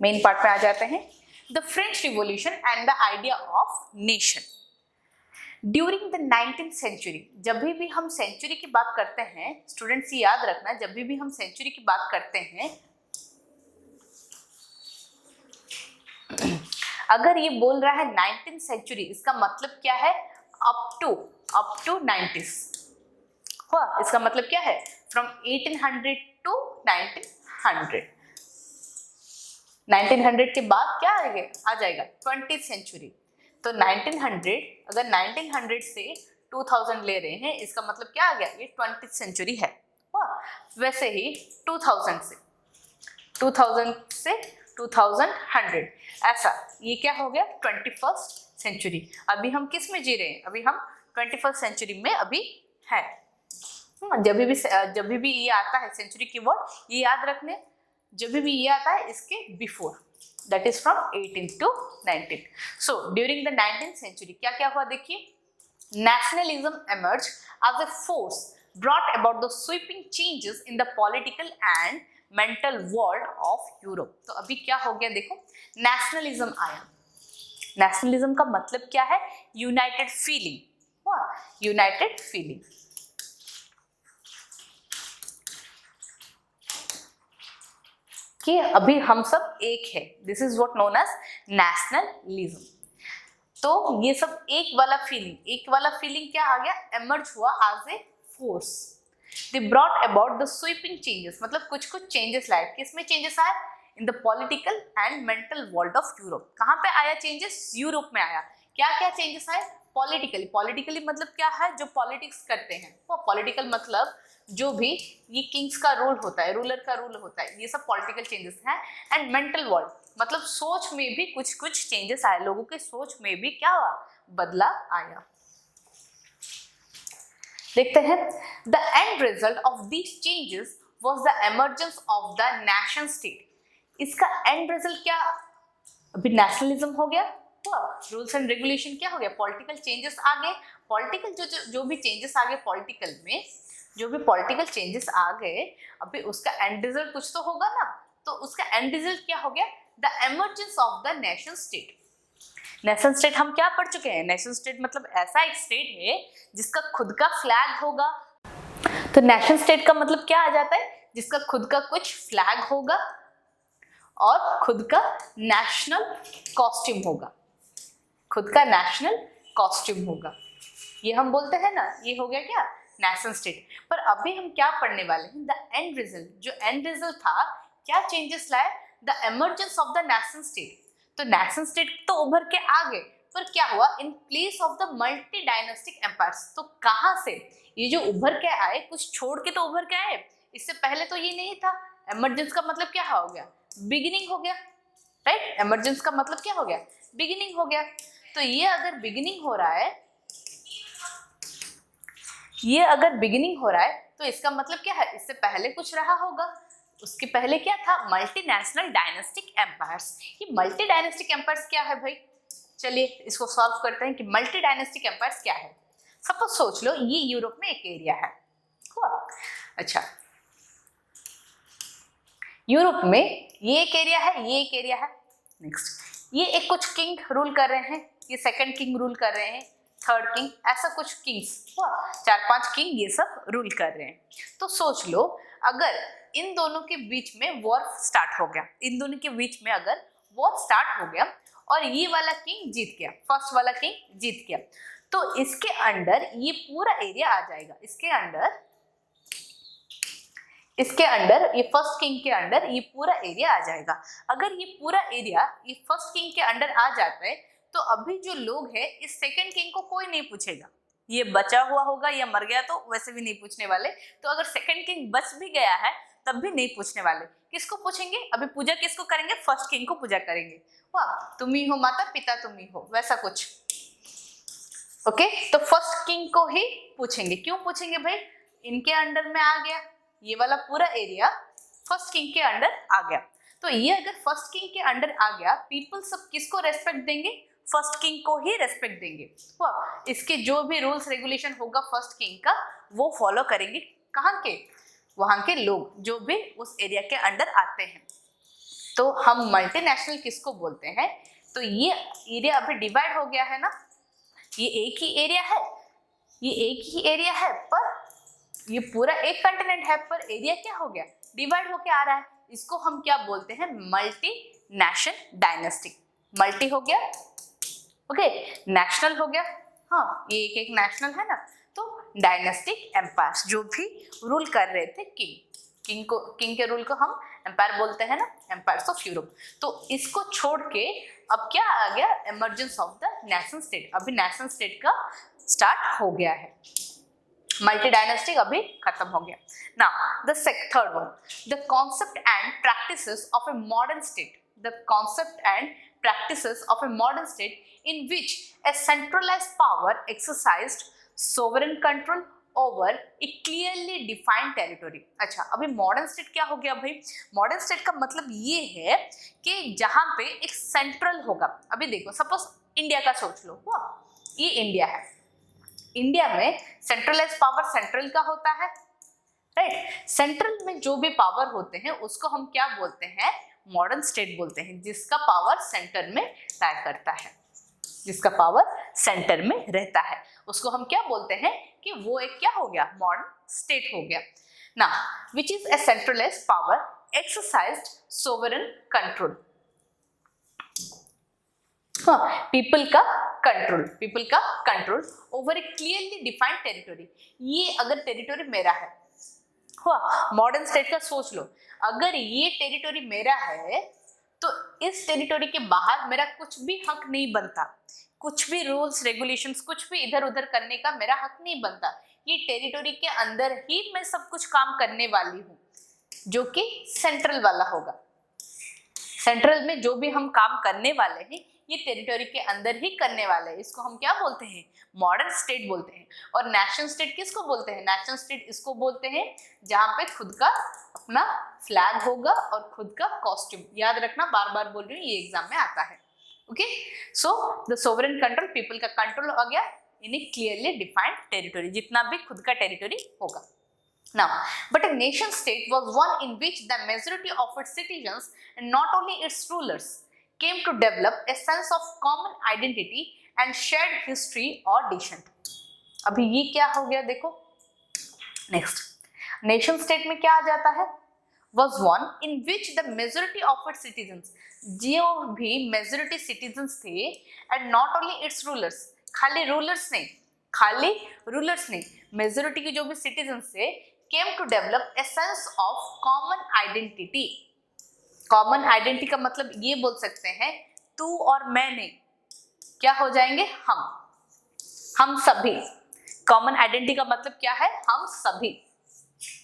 मेन पार्ट पे आ जाते हैं, the French revolution and the idea of nation. During the 19th century, जब भी हम सेंचुरी की बात करते हैं, स्टूडेंट्स याद रखना, जब भी हम सेंचुरी की बात करते हैं, अगर ये बोल रहा है 19th सेंचुरी, इसका मतलब क्या है, अप टू 90s। इसका मतलब क्या है, फ्रॉम 1800 टू 1900। 1900 के बाद क्या आ जाएगा 20th सेंचुरी। तो 1900, अगर 1900 से 2000 ले रहे हैं, इसका मतलब क्या आ गया, ये 20th सेंचुरी है। वैसे ही 2000 से 2100, ऐसा ये क्या हो गया, 21st सेंचुरी। अभी हम किस में जी रहे हैं, अभी हम 21st सेंचुरी में अभी है। जब भी ये आता है सेंचुरी की वर्ड, ये याद रखने, जब भी ये आता है इसके before, that is from 18 to 19। So during the 19th century क्या हुआ, देखिए, nationalism emerged as a force brought about the sweeping changes in the political and mental world of Europe। तो अभी क्या हो गया, देखो नेशनलिज्म आया। नेशनलिज्म का मतलब क्या है, यूनाइटेड फीलिंग, यूनाइटेड फीलिंग। कि अभी हम सब एक है, this is what known as nationalism. तो ये सब एक वाला फीलिंग क्या आ गया, एमर्ज हुआ as a force. They brought about the sweeping changes, मतलब कुछ चेंजेस लाए। किसमें चेंजेस आए, in the political and mental world of Europe. कहाँ पे आया चेंजेस, यूरोप में आया। क्या चेंजेस आए, पॉलिटिकली मतलब क्या है, जो पॉलिटिक्स करते हैं, वो पॉलिटिकल मतलब जो भी ये किंग्स का रूल होता है, रूलर का रूल होता है, ये सब पॉलिटिकल चेंजेस हैं। एंड मेंटल वर्ल्ड मतलब सोच में भी कुछ चेंजेस आए, लोगों के सोच में भी क्या हुआ, बदला आया। देखते हैं, the end result of these changes was the emergence of the nation state. इसका एंड रिजल्ट क्या, अभी नेशनलिज्म हो गया, रूल्स एंड रेगुलेशन क्या हो गया, पॉलिटिकल चेंजेस आ गए। पॉलिटिकल जो भी चेंजेस आ गए, पॉलिटिकल में जो भी पॉलिटिकल चेंजेस आ गए, अभी उसका एंड रिजल्ट कुछ तो होगा ना। तो उसका एंड रिजल्ट क्या हो गया, the emergence of the nation state. Nation state हम क्या पढ़ चुके हैं, नेशन स्टेट मतलब ऐसा एक स्टेट है जिसका खुद का फ्लैग होगा, तो नेशन स्टेट का मतलब क्या आ जाता है, जिसका खुद का कुछ फ्लैग होगा और खुद का नेशनल कॉस्ट्यूम होगा, खुद का नेशनल कॉस्ट्यूम होगा, ये हम बोलते हैं ना, ये हो गया क्या नेशन स्टेट। पर अभी हम क्या पढ़ने वाले हैं, द एंड रिजल्ट, जो एंड रिजल्ट था क्या चेंजेस लाए, the emergence of the nation state. तो नेशन स्टेट तो उभर के आ गए, पर क्या हुआ, in place of the multi dynastic empires. तो कहां से ये जो उभर के आए, कुछ छोड़ के तो उभर के आए, इससे पहले तो ये नहीं था। एमरजेंस का मतलब क्या हो गया, बिगिनिंग हो गया, राइट। एमरजेंस का मतलब क्या हो गया, बिगिनिंग हो गया। तो ये अगर बिगिनिंग हो रहा है, ये अगर बिगिनिंग हो रहा है तो इसका मतलब क्या है, इससे पहले कुछ रहा होगा। उसके पहले क्या था, मल्टीनेशनल डायनेस्टिक एम्पायर्स। ये मल्टी डायनेस्टिक एम्पायर्स क्या है भाई, चलिए इसको सॉल्व करते हैं कि मल्टी डायनेस्टिक एम्पायर्स क्या है। सपोज सोच लो ये यूरोप में एक एरिया है, हुआ। अच्छा, यूरोप में ये एक एरिया है, ये एक एरिया है। नेक्स्ट, ये एक कुछ किंग रूल कर रहे हैं, ये सेकंड किंग रूल कर रहे हैं, थर्ड किंग, ऐसा कुछ किंग्स हुआ, 4-5 किंग ये सब रूल कर रहे हैं। तो सोच लो अगर इन दोनों के बीच में वॉर स्टार्ट हो गया, इन दोनों के बीच में अगर वॉर स्टार्ट हो गया और ये वाला किंग जीत गया, फर्स्ट वाला किंग जीत गया, तो इसके अंडर ये पूरा एरिया आ जाएगा। इसके अंडर ये फर्स्ट किंग के अंडर ये पूरा एरिया आ जाएगा। अगर ये पूरा एरिया ये फर्स्ट किंग के अंडर आ जाता है तो अभी जो लोग हैं इस सेकंड किंग को कोई नहीं पूछेगा, ये बचा हुआ होगा या मर गया तो वैसे भी नहीं पूछने वाले। तो अगर सेकंड किंग बच भी गया है तब भी नहीं पूछने वाले। किसको पूछेंगे, अभी पूजा किसको करेंगे, फर्स्ट किंग को पूजा करेंगे। वाह, तुम ही हो माता पिता, तुम ही हो, वैसा कुछ। ओके, तो फर्स्ट किंग को ही पूछेंगे। क्यों पूछेंगे भाई, इनके अंडर में आ गया, ये वाला पूरा एरिया फर्स्ट किंग के अंडर आ गया। तो ये अगर फर्स्ट किंग के अंडर आ गया, पीपल सब किसको रेस्पेक्ट देंगे, फर्स्ट किंग को ही रेस्पेक्ट देंगे। वाह, इसके जो भी रूल्स रेगुलेशन होगा फर्स्ट किंग का वो फॉलो करेंगे। कहाँ के, वहां के लोग जो भी उस एरिया के अंडर आते हैं। तो हम मल्टीनेशनल किसको बोलते हैं, तो ये एरिया अभी डिवाइड हो गया है ना, ये एक ही एरिया है, ये एक ही एरिया है, पर ये पूरा एक कंटिनेंट है, पर एरिया क्या हो गया, डिवाइड होके आ रहा है। इसको हम क्या बोलते हैं, मल्टी नेशन डायनेस्टिक। मल्टी हो गया, ओके, नेशनल हो गया, हाँ ये एक एक नेशनल है ना। तो डायनेस्टिक एम्पायर्स, जो भी रूल कर रहे थे किंग के रूल को हम एम्पायर बोलते हैं ना, एम्पायर्स ऑफ यूरोप। तो इसको छोड़ के अब क्या आ गया, emergence of the nation state. अभी नेशन स्टेट का स्टार्ट हो गया है, मल्टी डायनेस्टिक अभी खत्म हो गया। Now the third one, the concept and practices of a modern state. The concept and practices of a modern state in which a centralized power exercised sovereign control over a clearly defined territory। अच्छा, अभी modern state क्या हो गया भाई, modern state का मतलब ये है कि जहां पे एक सेंट्रल होगा। अभी देखो सपोज इंडिया का सोच लो, ये इंडिया है, इंडिया में सेंट्रलाइज पावर सेंट्रल का होता है, राइट। सेंट्रल में जो भी पावर होते हैं उसको हम क्या बोलते हैं, मॉडर्न स्टेट बोलते हैं, जिसका पावर सेंटर में राय करता है, जिसका पावर सेंटर में रहता है उसको हम क्या बोलते हैं कि वो एक क्या हो गया, मॉडर्न स्टेट हो गया ना, which is a centralised power exercised sovereign control. हाँ, पीपल का कंट्रोल ओवर ए क्लियरली डिफाइंड टेरिटोरी। ये अगर टेरिटोरी मेरा है, हुआ, मॉडर्न स्टेट का सोच लो, अगर ये टेरिटोरी मेरा है तो इस टेरिटोरी के बाहर मेरा कुछ भी हक नहीं बनता, कुछ भी रूल्स रेगुलेशंस कुछ भी इधर उधर करने का मेरा हक नहीं बनता। ये टेरिटोरी के अंदर ही मैं सब कुछ काम करने वाली हूँ, जो कि सेंट्रल वाला होगा। सेंट्रल में जो भी हम काम करने वाले हैं ये टेरिटोरी के अंदर ही करने वाले हैं, इसको हम क्या बोलते हैं, मॉडर्न स्टेट बोलते हैं। और नेशन स्टेट किसको बोलते हैं, नेशनल स्टेट इसको बोलते हैं जहां पे खुद का अपना फ्लैग होगा और खुद का कॉस्ट्यूम। याद रखना, बार बार बोल रही हूँ, ये एग्जाम में आता है। Okay, so the sovereign control, people का कंट्रोल आ गया इन ए क्लियरली डिफाइंड टेरिटोरी, जितना भी खुद का टेरिटोरी होगा। Now, but a nation state was one in which the majority of its citizens and not only its rulers came to develop a sense of common identity and shared history or descent। अभी ये क्या हो गया देखो, next, nation state में क्या आ जाता है, was one in which the majority of its citizens, जो भी मेजोरिटी सिटीजन्स थे, and not only it's rulers, खाली रूलर्स नहीं, मेजोरिटी के जो भी सिटीजन्स थे, came to develop a sense of common identity. Common identity का मतलब ये बोल सकते हैं तू और मैं नहीं, क्या हो जाएंगे, हम सभी। कॉमन आइडेंटिटी का मतलब क्या है, हम सभी।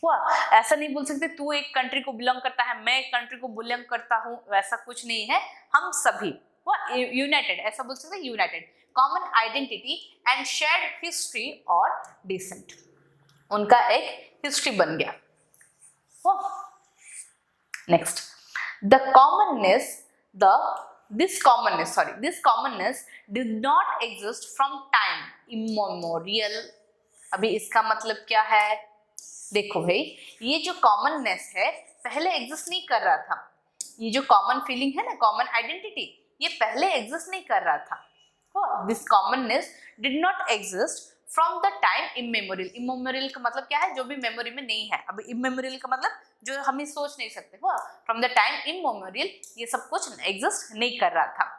हुआ, ऐसा नहीं बोल सकते तू एक कंट्री को बिलोंग करता है, मैं एक कंट्री को बिलोंग करता हूं, वैसा कुछ नहीं है, हम सभी। हुआ, यूनाइटेड, ऐसा बोल सकते हैं, United, common identity and shared history और डिसेंट, उनका एक हिस्ट्री बन गया। Next, this commonness did not exist from time immemorial. अभी इसका मतलब क्या है, देखो भाई, ये जो कॉमननेस है पहले एग्जिस्ट नहीं कर रहा था, ये जो कॉमन फीलिंग है ना, कॉमन आइडेंटिटी, ये पहले एग्जिस्ट नहीं कर रहा था। This commonness did not exist from the time immemorial. Immemorial का मतलब क्या है, जो भी मेमोरी में नहीं है। अब इमेमोरियल का मतलब जो हम सोच नहीं सकते। फ्रॉम द टाइम इमेमोरियल ये सब कुछ एग्जिस्ट नहीं कर रहा था।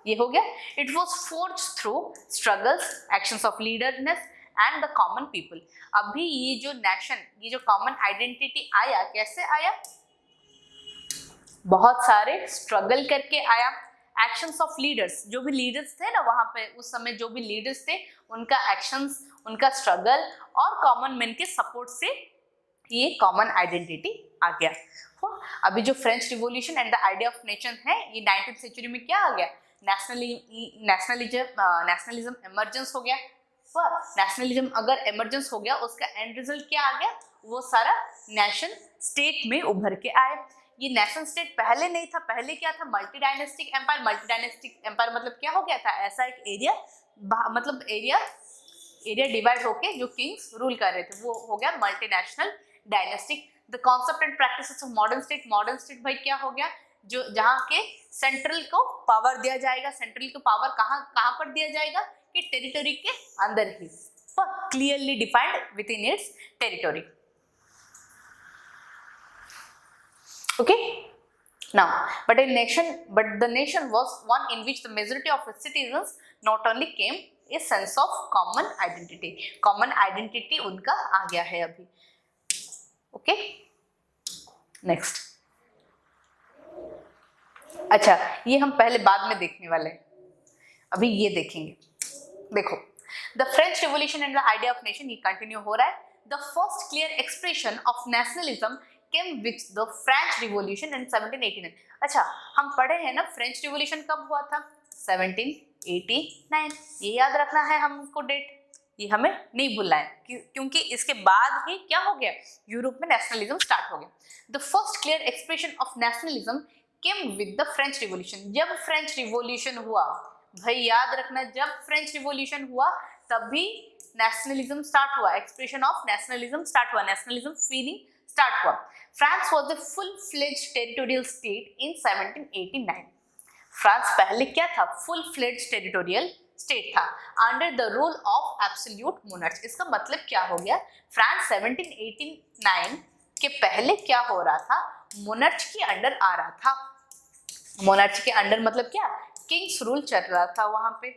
ये हो गया। It was forged through struggles, actions of leaders and the common people. अभी ये जो नेशन, ये जो कॉमन आइडेंटिटी आया, कैसे आया, बहुत सारे स्ट्रगल करके आया। एक्शंस ऑफ लीडर्स, जो भी लीडर्स थे ना वहां पे उस समय, जो भी लीडर्स थे उनका एक्शंस, उनका स्ट्रगल और कॉमन मैन के सपोर्ट से ये कॉमन आइडेंटिटी आ गया। अभी जो French revolution and the idea of nation है, ये 19th सेंचुरी में क्या आ गया, नेशनलिज्म इमर्जेंस हो गया। नेशनलिज्म अगर इमर्जेंस हो गया, उसका एंड रिजल्ट क्या आ गया, वो सारा नेशन स्टेट में उभर के आए। ये नेशन स्टेट पहले नहीं था, पहले क्या था, multi dynastic empire. Multi dynastic empire मतलब क्या हो गया था, ऐसा एक एरिया, मतलब एरिया डिवाइड होके जो किंग्स रूल कर रहे थे, वो हो गया multinational dynastic. The concept and practices of modern state, modern state भाई क्या हो गया, जो जहाँ के सेंट्रल को पावर दिया जाएगा। सेंट्रल को पावर कहाँ पर दिया जाएगा, कि टेरिटरी के अंदर ही, clearly defined within its territory. Okay, now but the nation was one in which the majority of its citizens not only came a sense of common identity उनका आ गया है अभी। Okay, next. अच्छा, ये हम पहले बाद में देखने वाले हैं, अभी ये देखेंगे। देखो, the French revolution and the idea of nation, ये कंटिन्यू हो रहा है। The first clear expression of nationalism came with the French Revolution in 1789। अच्छा, हम पढ़े हैं ना फ्रेंच रिवॉल्यूशन कब हुआ था, 1789। ये याद रखना है हमको डेट, ये हमें नहीं भूलना है, क्योंकि इसके बाद ही क्या हो गया, यूरोप में नेशनलिज्म स्टार्ट हो गया। The first clear expression of nationalism came with the French revolution. जब फ्रेंच रिवॉल्यूशन हुआ, भाई याद रखना, जब फ्रेंच रिवॉल्यूशन हुआ तभी नेशनलिज्म स्टार्ट हुआ, एक्सप्रेशन ऑफ नेशनलिज्म स्टार्ट हुआ, नेशनलिज्म फीलिंग स्टार्ट हुआ। France was a full-fledged territorial state in 1789। France पहले क्या था, फुल फ्लेड्ज टेरिटोरियल स्टेट था, under the rule of absolute monarch. इसका मतलब क्या हो गया, फ्रांस 1789 के पहले क्या हो रहा था, मोनार्च के अंडर आ रहा था। मोनार्च के अंडर मतलब क्या, किंग्स रूल चल रहा था, वहां पे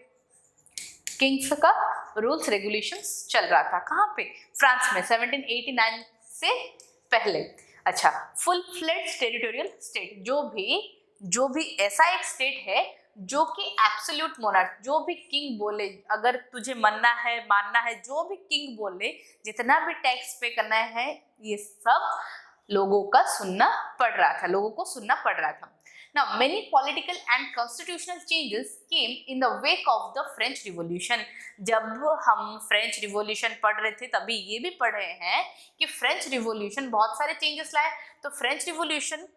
किंग्स का रूल्स रेगुलेशंस चल रहा था। कहाँ पे, फ्रांस में 1789 से पहले। अच्छा, फुल फ्लेड्ज टेरिटोरियल स्टेट, जो भी ऐसा एक स्टेट है जो कि एब्सोल्यूट मोनार्क, जो भी किंग बोले, अगर तुझे मानना है, जो भी किंग बोले, जितना भी टैक्स पे करना है, ये सब लोगों को सुनना पड़ रहा था। Now, many political and constitutional changes came in the wake of the French Revolution। जब हम फ्रेंच रिवॉल्यूशन पढ़ रहे थे तभी ये भी पढ़ रहे हैं कि फ्रेंच रिवॉल्यूशन बहुत सारे चेंजेस लाए। तो फ्रेंच रिवॉल्यूशन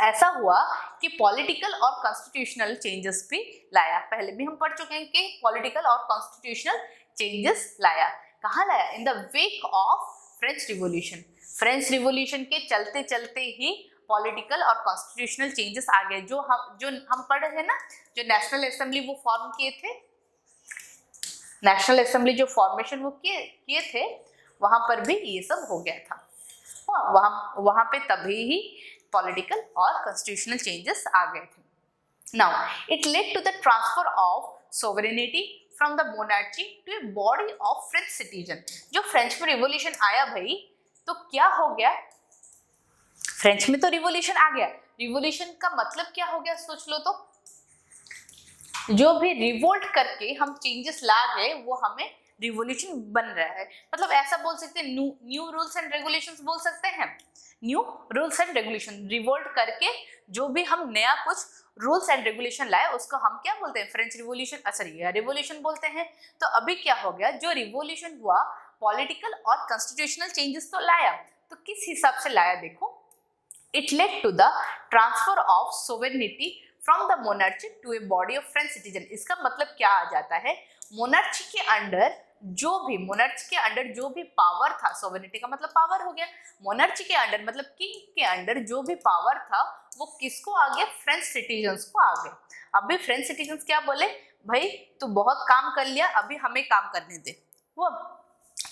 ऐसा हुआ कि पॉलिटिकल और कॉन्स्टिट्यूशनल चेंजेस भी लाया। पहले भी हम पढ़ चुके हैं कि पॉलिटिकल और कॉन्स्टिट्यूशनल चेंजेस लाया। कहाँ लाया, in the wake of French revolution. French revolution के चलते चलते ही पॉलिटिकल और कॉन्स्टिट्यूशनल चेंजेस आ गए। जो हम पढ़ रहे हैं ना, जो नेशनल असेंबली वो फॉर्म किए थे, नेशनल असेंबली जो फॉर्मेशन वो किए थे, वहां पर भी ये सब हो गया था। वहां वहां पे तभी ही पॉलिटिकल और कॉन्स्टिट्यूशनल चेंजेस आ गए थे। Now it led to the transfer of sovereignty from the monarchy to a body of French citizen. जो फ्रेंच में रिवॉल्यूशन आया भाई, तो क्या हो गया, फ्रेंच में तो रिवॉल्यूशन आ गया, रिवॉल्यूशन का मतलब क्या हो गया सोच लो तो, जो भी रिवोल्ट करके हम चेंजेस ला गए वो हमें रिवॉल्यूशन बन रहा है। मतलब ऐसा बोल सकते हैं, न्यू रूल्स एंड रेगुलेशंस बोल सकते हैं, new rules and regulation, revolt करके जो भी हम नया कुछ रूल्स एंड रेगुलेशन लाए उसको हम क्या बोलते हैं, फ्रेंच रिवॉल्यूशन, सॉरी रिवॉल्यूशन बोलते हैं। तो अभी क्या हो गया, जो रिवॉल्यूशन हुआ पॉलिटिकल और कॉन्स्टिट्यूशनल चेंजेस तो लाया, तो किस हिसाब से लाया देखो, it led to the transfer of sovereignty from the monarchy to a body of French citizen. इसका मतलब क्या आ जाता है, मोनार्ची के अंडर जो भी पावर था, सोवरेनिटी का मतलब पावर हो गया, मोनार्ची के अंडर मतलब किंग के अंडर जो भी पावर था वो किसको आ गया, फ्रेंच सिटीजन्स को आ गया। अभी फ्रेंच सिटीजन्स क्या बोले, भाई तू बहुत काम कर लिया, अभी हमें काम करने दे, वो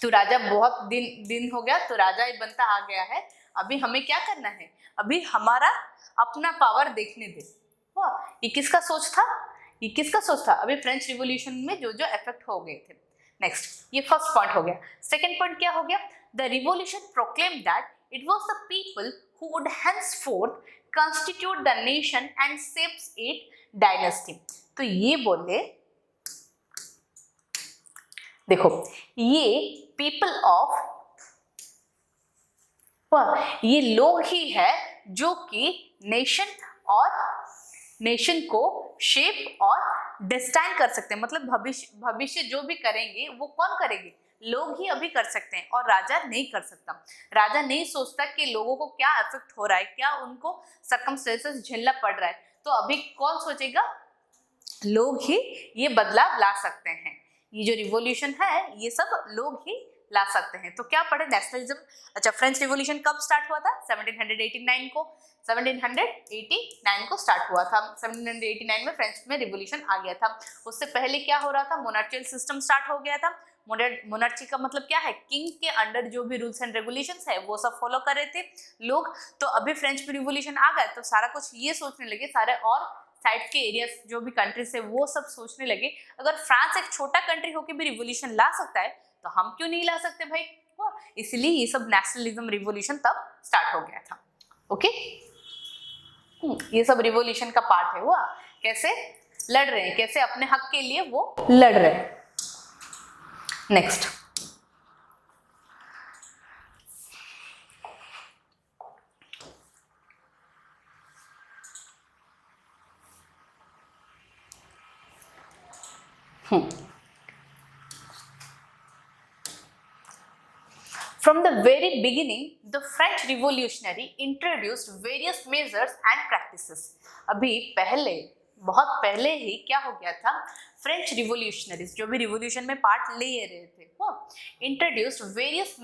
तू राजा बहुत दिन हो गया, तो राजा ही बनता आ गया है, अभी हमें क्या करना है, अभी हमारा अपना पावर देखने दे। ये किसका सोच था, ये किसका सोच था, अभी फ्रेंच रिवॉल्यूशन में जो जो इफेक्ट हो गए थे। नेक्स्ट, ये फर्स्ट पॉइंट हो गया। सेकंड पॉइंट क्या हो गया, the revolution proclaim that it was the people who would henceforth constitute the nation and shapes its dynasty। तो ये बोले, देखो ये पीपल ऑफ, ये लोग ही है जो कि नेशन को शेप और डिस्टाइन कर सकते हैं। मतलब भविष्य जो भी करेंगे वो कौन करेंगे, लोग ही अभी कर सकते हैं, और राजा नहीं कर सकता। राजा नहीं सोचता कि लोगों को क्या इफेक्ट हो रहा है, क्या उनको सर्कमस्टेंसेस झेलना पड़ रहा है, तो अभी कौन सोचेगा, लोग ही ये बदलाव ला सकते हैं। ये जो रिवॉल्यूशन है ये सब लोग ही ला सकते हैं। तो क्या पढ़े, नेशनलिज्म। अच्छा, फ्रेंच रिवॉल्यूशन कब स्टार्ट हुआ था, 1789 को, 1789 को स्टार्ट हुआ था। 1789 में फ्रेंच में रिवॉल्यूशन आ गया था। उससे पहले क्या हो रहा था, मोनार्चियल सिस्टम स्टार्ट हो गया था। मोनार्ची का मतलब क्या है, किंग के अंडर जो भी रूल्स एंड रेगुलेशंस है वो सब फॉलो कर रहे थे लोग। तो अभी फ्रेंच में रिवॉल्यूशन आ गया तो सारा कुछ ये सोचने लगे, सारे और साइड के एरियाज जो भी कंट्रीज है वो सब सोचने लगे, अगर फ्रांस एक छोटा कंट्री होकर भी रिवॉल्यूशन ला सकता है तो हम क्यों नहीं ला सकते भाई। इसलिए ये सब नेशनलिज्म रिवॉल्यूशन तब स्टार्ट हो गया था। ओके, ये सब रिवॉल्यूशन का पार्ट है। वो कैसे लड़ रहे हैं, कैसे अपने हक के लिए वो लड़ रहे हैं। Next, From the very beginning, the French Revolutionary introduced various measures and practices। अभी पहले, बहुत पहले ही क्या हो गया था, फ्रेंच रिवोल्यूशनरीज जो भी रिवोल्यूशन में पार्ट ले रहे थे वो introduced various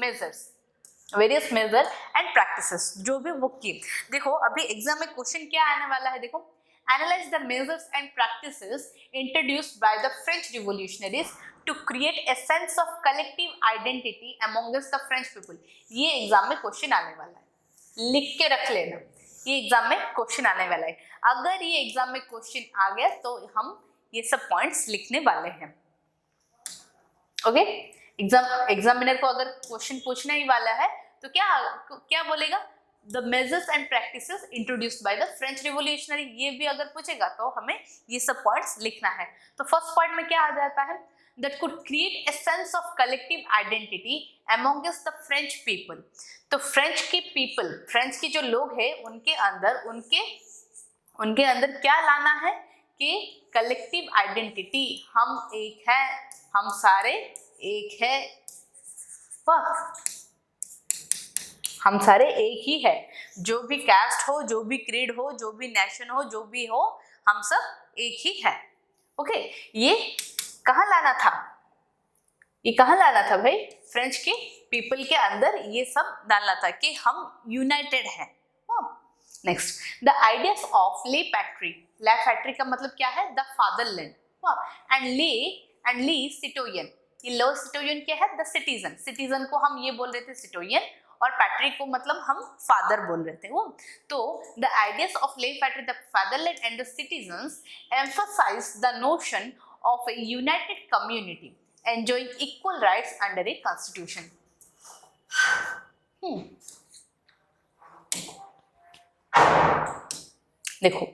measure and practices, जो भी वो की। देखो अभी एग्जाम में क्वेश्चन क्या आने वाला है, देखो, analyze the measures and practices introduced by the French revolutionaries to create a sense of collective identity amongst the French people। ये एग्जाम में क्वेश्चन आने वाला है, लिख के रख लेना, ये एग्जाम में क्वेश्चन आने वाला है। अगर ये एग्जाम में क्वेश्चन आ गया तो हम ये सब पॉइंट्स लिखने वाले हैं। ओके, एग्जामिनर को अगर क्वेश्चन पूछने ही वाला है तो क्या बोलेगा, The measures and practices introduced by the French Revolutionary, ये भी अगर पूछेगा तो हमें ये सब पॉइंट्स लिखना है। तो फर्स्ट पॉइंट में क्या आ जाता है, that could create a sense of collective identity amongst the French people। तो फ्रेंच के पीपल, फ्रेंच के जो लोग हैं उनके अंदर क्या लाना है कि कलेक्टिव आइडेंटिटी, हम एक है, हम सारे एक है, हम सारे एक ही है, जो भी कास्ट हो, जो भी क्रीड हो, जो भी नेशन हो, जो भी हो, हम सब एक ही है। ओके, ये कहाँ लाना था, ये कहाँ लाना था भाई, फ्रेंच के पीपल के अंदर ये सब डालना था कि हम यूनाइटेड हैं। नेक्स्ट, द आइडियाज ऑफ ले पैट्री का मतलब क्या है, द फादरलैंड, एंड ली सिटोयन, ये लो सिटोयन क्या है, द सिटीजन को हम ये बोल रहे थे सिटोयन, और पैट्रिक को मतलब हम फादर बोल रहे थे वो। तो the ideas of la patrie the fatherland and the citizens emphasize the notion of a united community enjoying equal rights under a constitution. देखो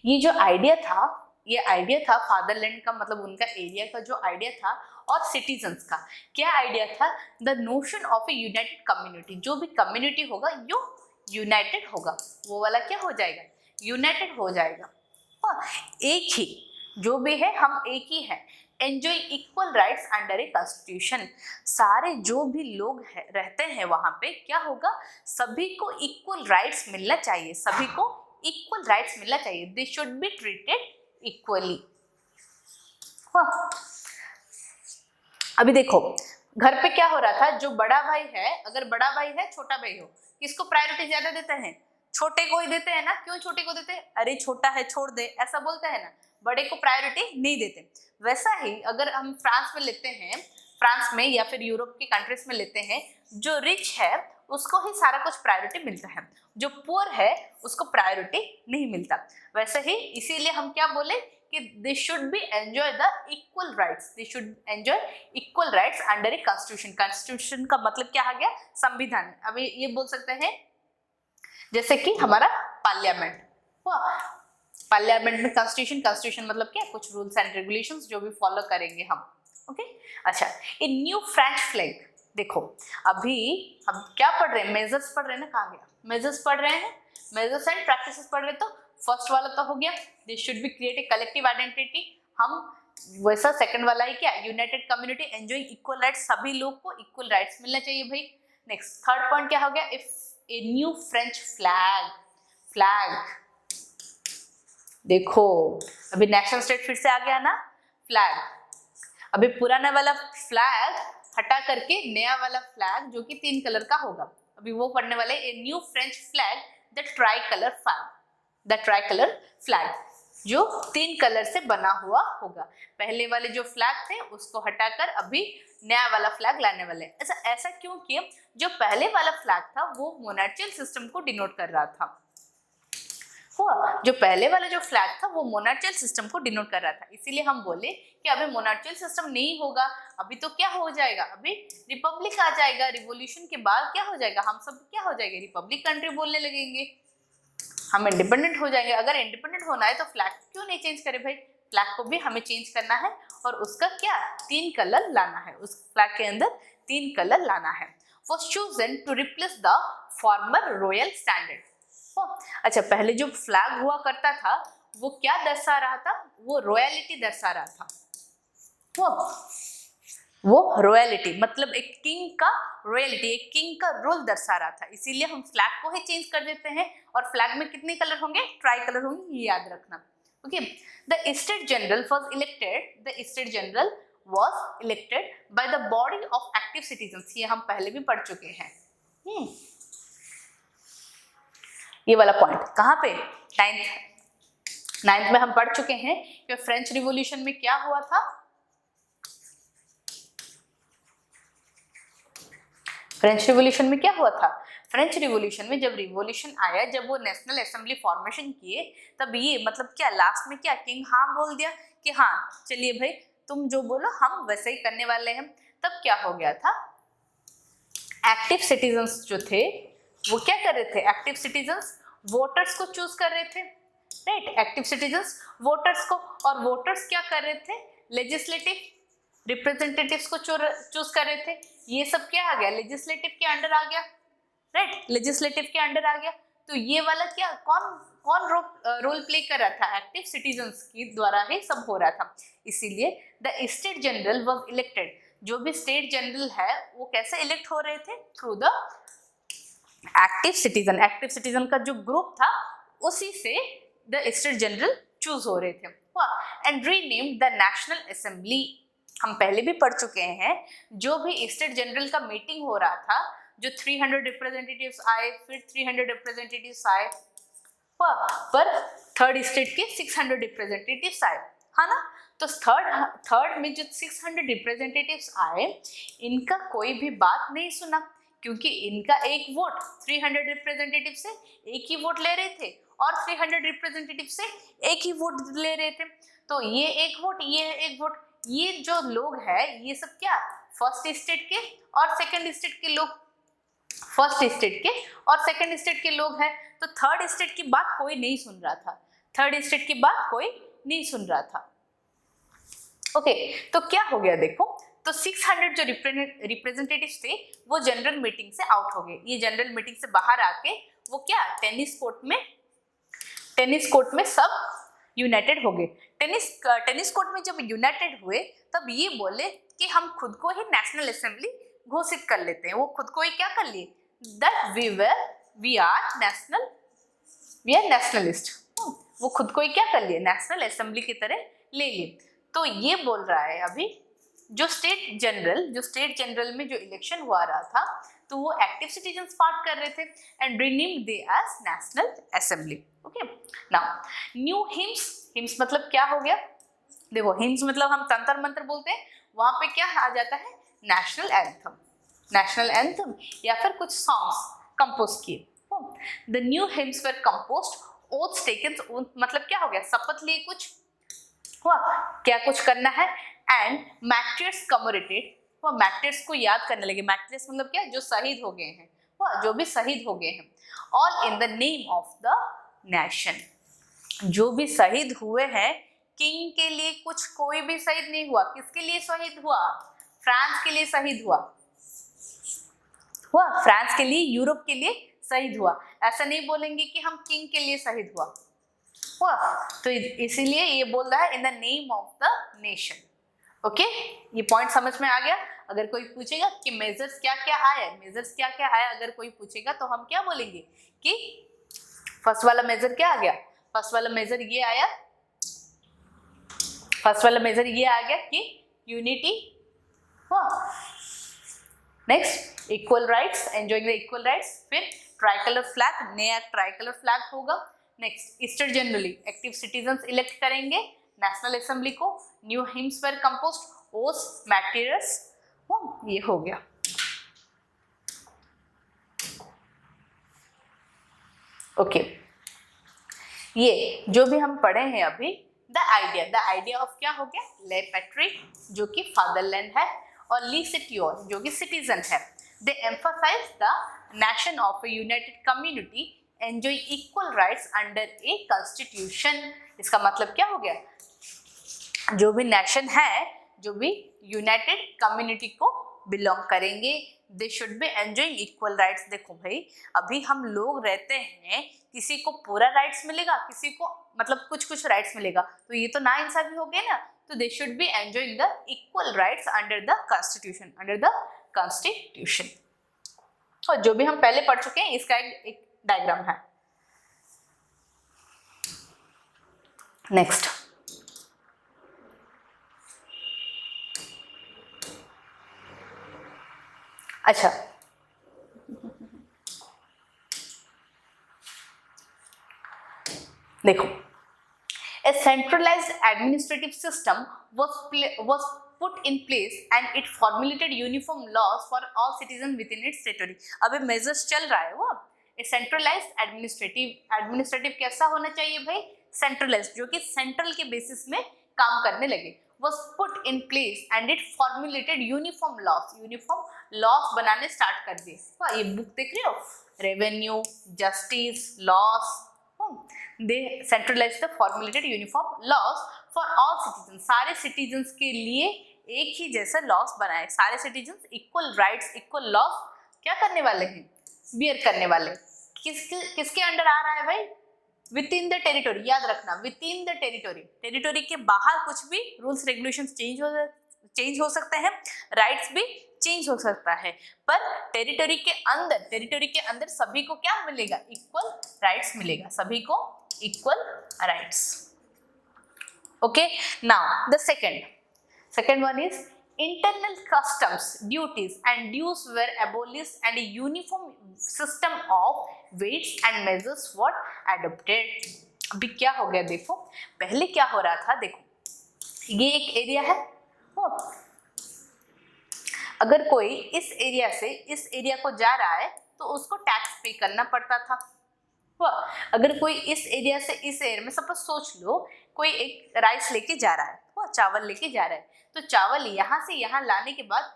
ये जो आइडिया था, ये आइडिया था फादरलैंड का, मतलब उनका एरिया का जो आइडिया था, और सिटीजन्स का क्या आइडिया था, the notion of a united community, जो भी कम्युनिटी होगा यो यूनाइटेड होगा, वो वाला क्या हो जाएगा, यूनाइटेड हो जाएगा। एक ही जो भी है हम एक ही है। Enjoy equal rights under a constitution, सारे जो भी लोग रहते हैं वहां पे क्या होगा, सभी को इक्वल राइट्स मिलना चाहिए, सभी को इक्वल राइट्स मिलना चाहिए, they should be treated equally. अभी देखो घर पे क्या हो रहा था, जो बड़ा भाई है, अगर बड़ा भाई है छोटा भाई हो, किसको प्रायोरिटी ज्यादा देते हैं, छोटे को ही देते हैं ना। क्यों छोटे को देते हैं, अरे छोटा है छोड़ दे, ऐसा बोलते हैं ना, बड़े को प्रायोरिटी नहीं देते। वैसा ही अगर हम फ्रांस में लेते हैं, फ्रांस में या फिर यूरोप की कंट्रीज में लेते हैं, जो रिच है उसको ही सारा कुछ प्रायोरिटी मिलता है, जो पुअर है उसको प्रायोरिटी नहीं मिलता। वैसे ही इसीलिए हम क्या बोले कि they should be enjoy the equal rights, they should enjoy equal rights under a constitution. Constitution का मतलब क्या आ गया, संविधान। अभी ये बोल सकते हैं जैसे कि हमारा पार्लियामेंट हुआ, पार्लियामेंट में कॉन्स्टिट्यूशन, कॉन्स्टिट्यूशन मतलब क्या, कुछ रूल्स एंड रेगुलेशंस जो भी फॉलो करेंगे हम। ओके अच्छा, ए न्यू फ्रेंच फ्लैग, देखो अभी हम क्या पढ़ रहे हैं, मेजर्स पढ़ रहे हैं ना, कहाँ गया, मेजर्स पढ़ रहे हैं, मेजर्स एंड प्रैक्टिसेस पढ़ रहे। तो फर्स्ट वाला तो हो गया, they should be create a collective identity, हम वैसा सेकंड वाला है क्या, United community enjoy equal rights, सभी लोग को इक्वल राइट्स मिलना चाहिए भाई। नेक्स्ट थर्ड पॉइंट क्या हो गया, if a new French flag, flag देखो अभी नेशनल स्टेट फिर से आ गया ना, फ्लैग, अभी पुराना वाला फ्लैग हटा करके नया वाला फ्लैग जो कि 3 कलर का होगा, अभी वो पढ़ने वाले, a new French flag the try colour flag, the try colour flag जो 3 कलर से बना हुआ होगा। पहले वाले जो फ्लैग थे उसको हटाकर अभी नया वाला फ्लैग लाने वाले। ऐसा क्यों किया, जो पहले वाला फ्लैग था वो मोनार्चियल सिस्टम को डिनोट कर रहा था, हुआ जो पहले वाला जो फ्लैग था वो मोनार्चियल सिस्टम को डिनोट कर रहा था, इसीलिए हम बोले कि अभी मोनार्चियल सिस्टम नहीं होगा, अभी तो क्या हो जाएगा, अभी रिपब्लिक आ जाएगा, रिवॉल्यूशन के बाद क्या हो जाएगा, हम सब क्या हो जाएंगे, रिपब्लिक कंट्री बोलने लगेंगे, हम इंडिपेंडेंट हो जाएंगे। अगर इंडिपेंडेंट होना है तो फ्लैग क्यों नहीं चेंज करे भाई, फ्लैग को भी हमें चेंज करना है और उसका क्या 3 कलर लाना है, उस फ्लैग के अंदर 3 कलर लाना है। was chosen to replace the former royal standard। अच्छा पहले जो फ्लैग हुआ करता था वो क्या दर्शा रहा था, वो रॉयलिटी दर्शा रहा था, वो रॉयलिटी मतलब एक किंग का रॉयलिटी, एक किंग का रोल दर्शा रहा था, इसीलिए हम फ्लैग को ही चेंज कर देते हैं। और फ्लैग में कितने कलर होंगे, ट्राई कलर होंगे, ये याद रखना। Okay, the state general was elected, the state general was elected by the body of active citizens, ये हम पहले भी पढ़ चुके हैं। ये वाला पॉइंट कहाँ पे, नाइन्थ में हम पढ़ चुके हैं कि फ्रेंच रिवॉल्यूशन में क्या हुआ था, फ्रेंच रिवॉल्यूशन में क्या हुआ था, फ्रेंच रिवॉल्यूशन में जब रिवॉल्यूशन आया, जब वो नेशनल असेंबली फॉर्मेशन किए, तब ये मतलब क्या लास्ट में क्या किंग हाँ बोल दिया कि हाँ चलिए भाई तुम जो बोलो हम वैसे ही करने वाले हैं। तब क्या हो गया था, एक्टिव सिटीजन्स जो थे वो क्या कर रहे थे, एक्टिव सिटीजन्स वोटर्स को चूज कर रहे थे, राइट, एक्टिव सिटीजन्स वोटर्स को, और वोटर्स क्या कर रहे थे, लेजिस्लेटिव रिप्रेजेंटेटिव्स को चूज कर रहे थे। ये सब क्या आ गया, लेजिस्लेटिव के अंडर आ गया, राइट, लेजिस्लेटिव के अंडर आ गया। तो ये वाला क्या कौन रोल प्ले कर रहा था, एक्टिव सिटीजन्स की द्वारा ही सब हो रहा था। इसीलिए the state general was elected, जो भी स्टेट जनरल है वो कैसे इलेक्ट हो रहे थे, through the active citizen, active citizen का जो ग्रुप था उसी से द स्टेट जनरल चूज हो रहे थे। And renamed the national assembly, हम पहले भी पढ़ चुके हैं, जो भी स्टेट जनरल का मीटिंग हो रहा था, जो 300 रिप्रेजेंटेटिव्स आए, फिर 300 रिप्रेजेंटेटिव्स आए, पर थर्ड स्टेट के 600 रिप्रेजेंटेटिव्स आए, है ना। तो थर्ड में जो 600 रिप्रेजेंटेटिव्स आए, इनका कोई भी बात नहीं सुना, क्योंकि इनका एक वोट 300 रिप्रेजेंटेटिव से एक ही वोट ले रहे थे और 300 रिप्रेजेंटेटिव से एक ही वोट ले रहे थे। तो ये एक वोट, ये एक वोट, ये जो लोग हैं ये सब क्या फर्स्ट स्टेट के और सेकंड स्टेट के लोग, फर्स्ट स्टेट के और सेकंड स्टेट के लोग हैं। तो थर्ड स्टेट की बात कोई नहीं सुन रहा था, थर्ड स्टेट की बात कोई नहीं सुन रहा था। ओके, तो क्या हो गया देखो, तो 600 जो रिप्रेजेंटेटिव्स थे वो जनरल मीटिंग से आउट हो गए। ये जनरल मीटिंग से बाहर आके वो क्या टेनिस कोर्ट में सब यूनाइटेड हो गए। टेनिस कोर्ट में जब यूनाइटेड हुए तब ये बोले कि हम खुद को ही नेशनल असेंबली घोषित कर लेते हैं। वो खुद को ही क्या कर लिए, दैट वी आर नेशनलिस्ट। वो खुद को ही क्या कर लिए, नेशनल असेंबली की तरह ले लिए। तो ये बोल रहा है अभी जो स्टेट जनरल में जो इलेक्शन हुआ रहा था तो वो एक्टिव सिटीजन्स पार्ट कर रहे थे and renamed they as National Assembly. Okay, now new hymns मतलब क्या हो गया, देखो हिम्स मतलब हम तंत्र मंत्र बोलते हैं, वहां पे क्या आ जाता है नेशनल एंथम या फिर कुछ सॉन्ग्स कंपोज किए। The new hymns were composed, oaths taken, मतलब क्या हो गया, शपथ लिए कुछ हुआ, क्या कुछ करना है, एंड मैट्रियर्स कमेमोरेटेड, वो मैट्रियर्स को याद करने लगे। मैट्रियर्स मतलब क्या, जो शहीद हो गए हैं, वो जो भी शहीद हो गए हैं, all in the name of the nation. जो भी शहीद हुए हैं, किंग के लिए कुछ कोई भी शहीद नहीं हुआ। किसके लिए शहीद हुआ, फ्रांस के लिए शहीद हुआ, फ्रांस के लिए, यूरोप के लिए शहीद हुआ। ऐसा नहीं बोलेंगे कि हम किंग के लिए शहीद हुआ, तो इसीलिए ये बोल रहा है in the name of the nation. Okay, ये पॉइंट समझ में आ गया। अगर कोई पूछेगा कि मेजर्स क्या क्या आया, अगर कोई पूछेगा तो हम क्या बोलेंगे कि फर्स्ट वाला मेजर क्या आ गया, फर्स्ट वाला मेजर ये आ गया कि unity, next equal rights, enjoying the equal rights, फिर ट्राइकलर फ्लैग, नया ट्राइकलर फ्लैग होगा। Next Easter generally active citizens elect करेंगे नेशनल असेंबली को, न्यू हिम्स वर कंपोज्ड, ओस मैटेरियल्स, ये हो गया। ओके, ये जो भी हम पढ़े हैं अभी, द आइडिया ऑफ क्या हो गया, ले पैट्री जो कि फादरलैंड है, और ली सिटियोर जो कि सिटीजन है। They emphasise the nation of a united community enjoy equal rights under a constitution. इसका मतलब क्या हो गया, जो भी नेशन है, जो भी यूनाइटेड कम्युनिटी को बिलोंग करेंगे, they should be enjoying equal rights. देखो भाई, अभी हम लोग रहते हैं, किसी को पूरा राइट्स मिलेगा, किसी को मतलब कुछ राइट्स मिलेगा, तो ये तो ना इंसाफी हो गया ना। तो they should be enjoying the equal rights under the constitution, और जो भी हम पहले पढ़ चुके हैं इसका एक डायग्राम है। नेक्स्ट, अच्छा, देखो, a centralized administrative system was put in place and it formulated uniform laws for all citizens within its territory। अबे मेजर्स चल रहा है वो, a centralized administrative कैसा होना चाहिए भाई, centralized, जो कि सेंट्रल के बेसिस में काम करने लगे, was put in place and it formulated uniform laws बनाने स्टार्ट कर दिए। ये बुक देख रहे हो, revenue, justice, loss, they centralized the formulated uniform laws for all citizens। सारे सिटीजन्स के लिए एक ही जैसा लॉस बनाए, सारे citizens equal rights, equal loss क्या करने वाले हैं, बियर करने वाले। किसके अंडर आ रहा है भाई, विद इन द टेरिटोरी, याद रखना, विद इन द टेरिटोरी के बाहर कुछ भी रूल्स रेगुलेशंस चेंज हो सकते हैं, राइट्स भी चेंज हो सकता है, पर टेरिटोरी के अंदर सभी को क्या मिलेगा, इक्वल राइट्स मिलेगा, सभी को equal rights. Okay, now the second one is internal customs, duties and dues were abolished and a uniform system of weights and measures were adopted। अभी क्या हो गया देखो, पहले क्या हो रहा था, देखो ये एक एरिया है, अगर कोई इस एरिया से इस एरिया को जा रहा है तो उसको टैक्स पे करना पड़ता था। अगर कोई इस एरिया से इस एरिया में, सपोज सोच लो कोई एक राइस लेके जा रहा है, चावल लेके जा रहा है, तो चावल यहाँ से यहाँ लाने के बाद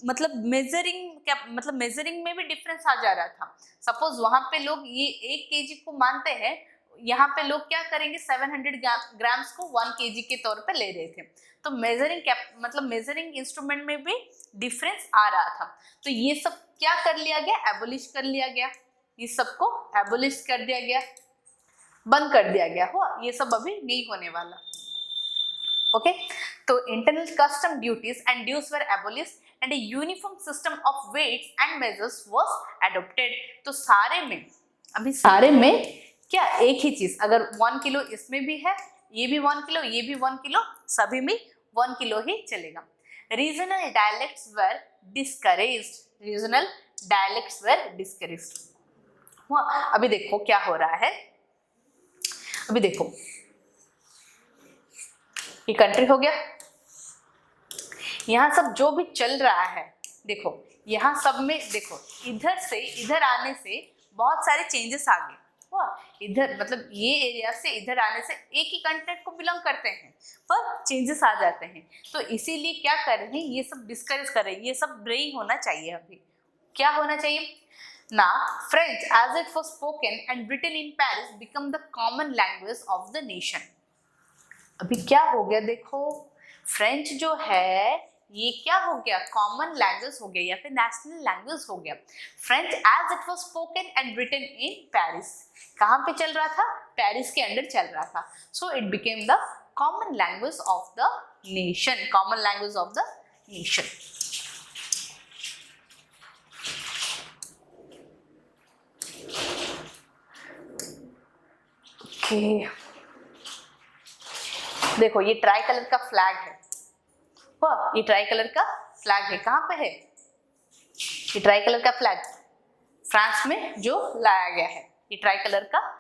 मतलब मेजरिंग में भी डिफरेंस आ जा रहा था। सपोज वहां पे लोग ये 1 केजी को मानते हैं, यहाँ पे लोग क्या करेंगे 700 ग्राम्स को 1 केजी के तौर पे ले रहे थे। तो मेजरिंग इंस्ट्रूमेंट में भी डिफरेंस आ रहा था। तो ये सब क्या कर लिया गया, एबोलिश कर लिया गया, ये सबको एबोलिश कर दिया गया, बंद कर दिया गया। हुआ, ये सब अभी नहीं होने वाला। ओके, तो internal custom duties and dues were abolish and a uniform system of weights and measures was adopted. तो सारे में क्या एक ही चीज, अगर 1 किलो इसमें भी है, ये भी 1 किलो, ये भी 1 किलो, सभी में 1 किलो ही चलेगा। रीजनल डायलेक्ट्स वर डिस्करेज्ड, रीजनल डायलेक्ट्स वर डिस्करेज्ड। अभी देखो क्या हो रहा है, अभी देखो ये कंट्री हो गया, यहाँ सब जो भी चल रहा है, देखो यहाँ सब में देखो इधर से इधर आने से बहुत सारे चेंजेस आ गए। इधर मतलब ये एरिया से इधर आने से एक ही कंटेंट को बिलोंग करते हैं पर चेंजेस आ जाते हैं। तो इसीलिए क्या कर रहे हैं, ये सब डिस्करेज कर रहे हैं, ये सब नहीं होना चाहिए। अभी क्या होना चाहिए ना, French as it was spoken and written in Paris become the common language of the nation। अभी क्या हो गया, देखो फ्रेंच जो है ये क्या हो गया, कॉमन लैंग्वेज हो गया या फिर नेशनल लैंग्वेज हो गया। French as it was spoken and written in Paris, कहाँ पे चल रहा था, पेरिस के अंदर चल रहा था। So it became the common language of the nation, common language of the nation. Okay, देखो ये ट्राई कलर का फ्लैग है, ये ट्राई कलर का फ्लैग है, कहाँ पे है ये ट्राई कलर का फ्लैग, फ्रांस में जो लाया गया है, ये ट्राई कलर का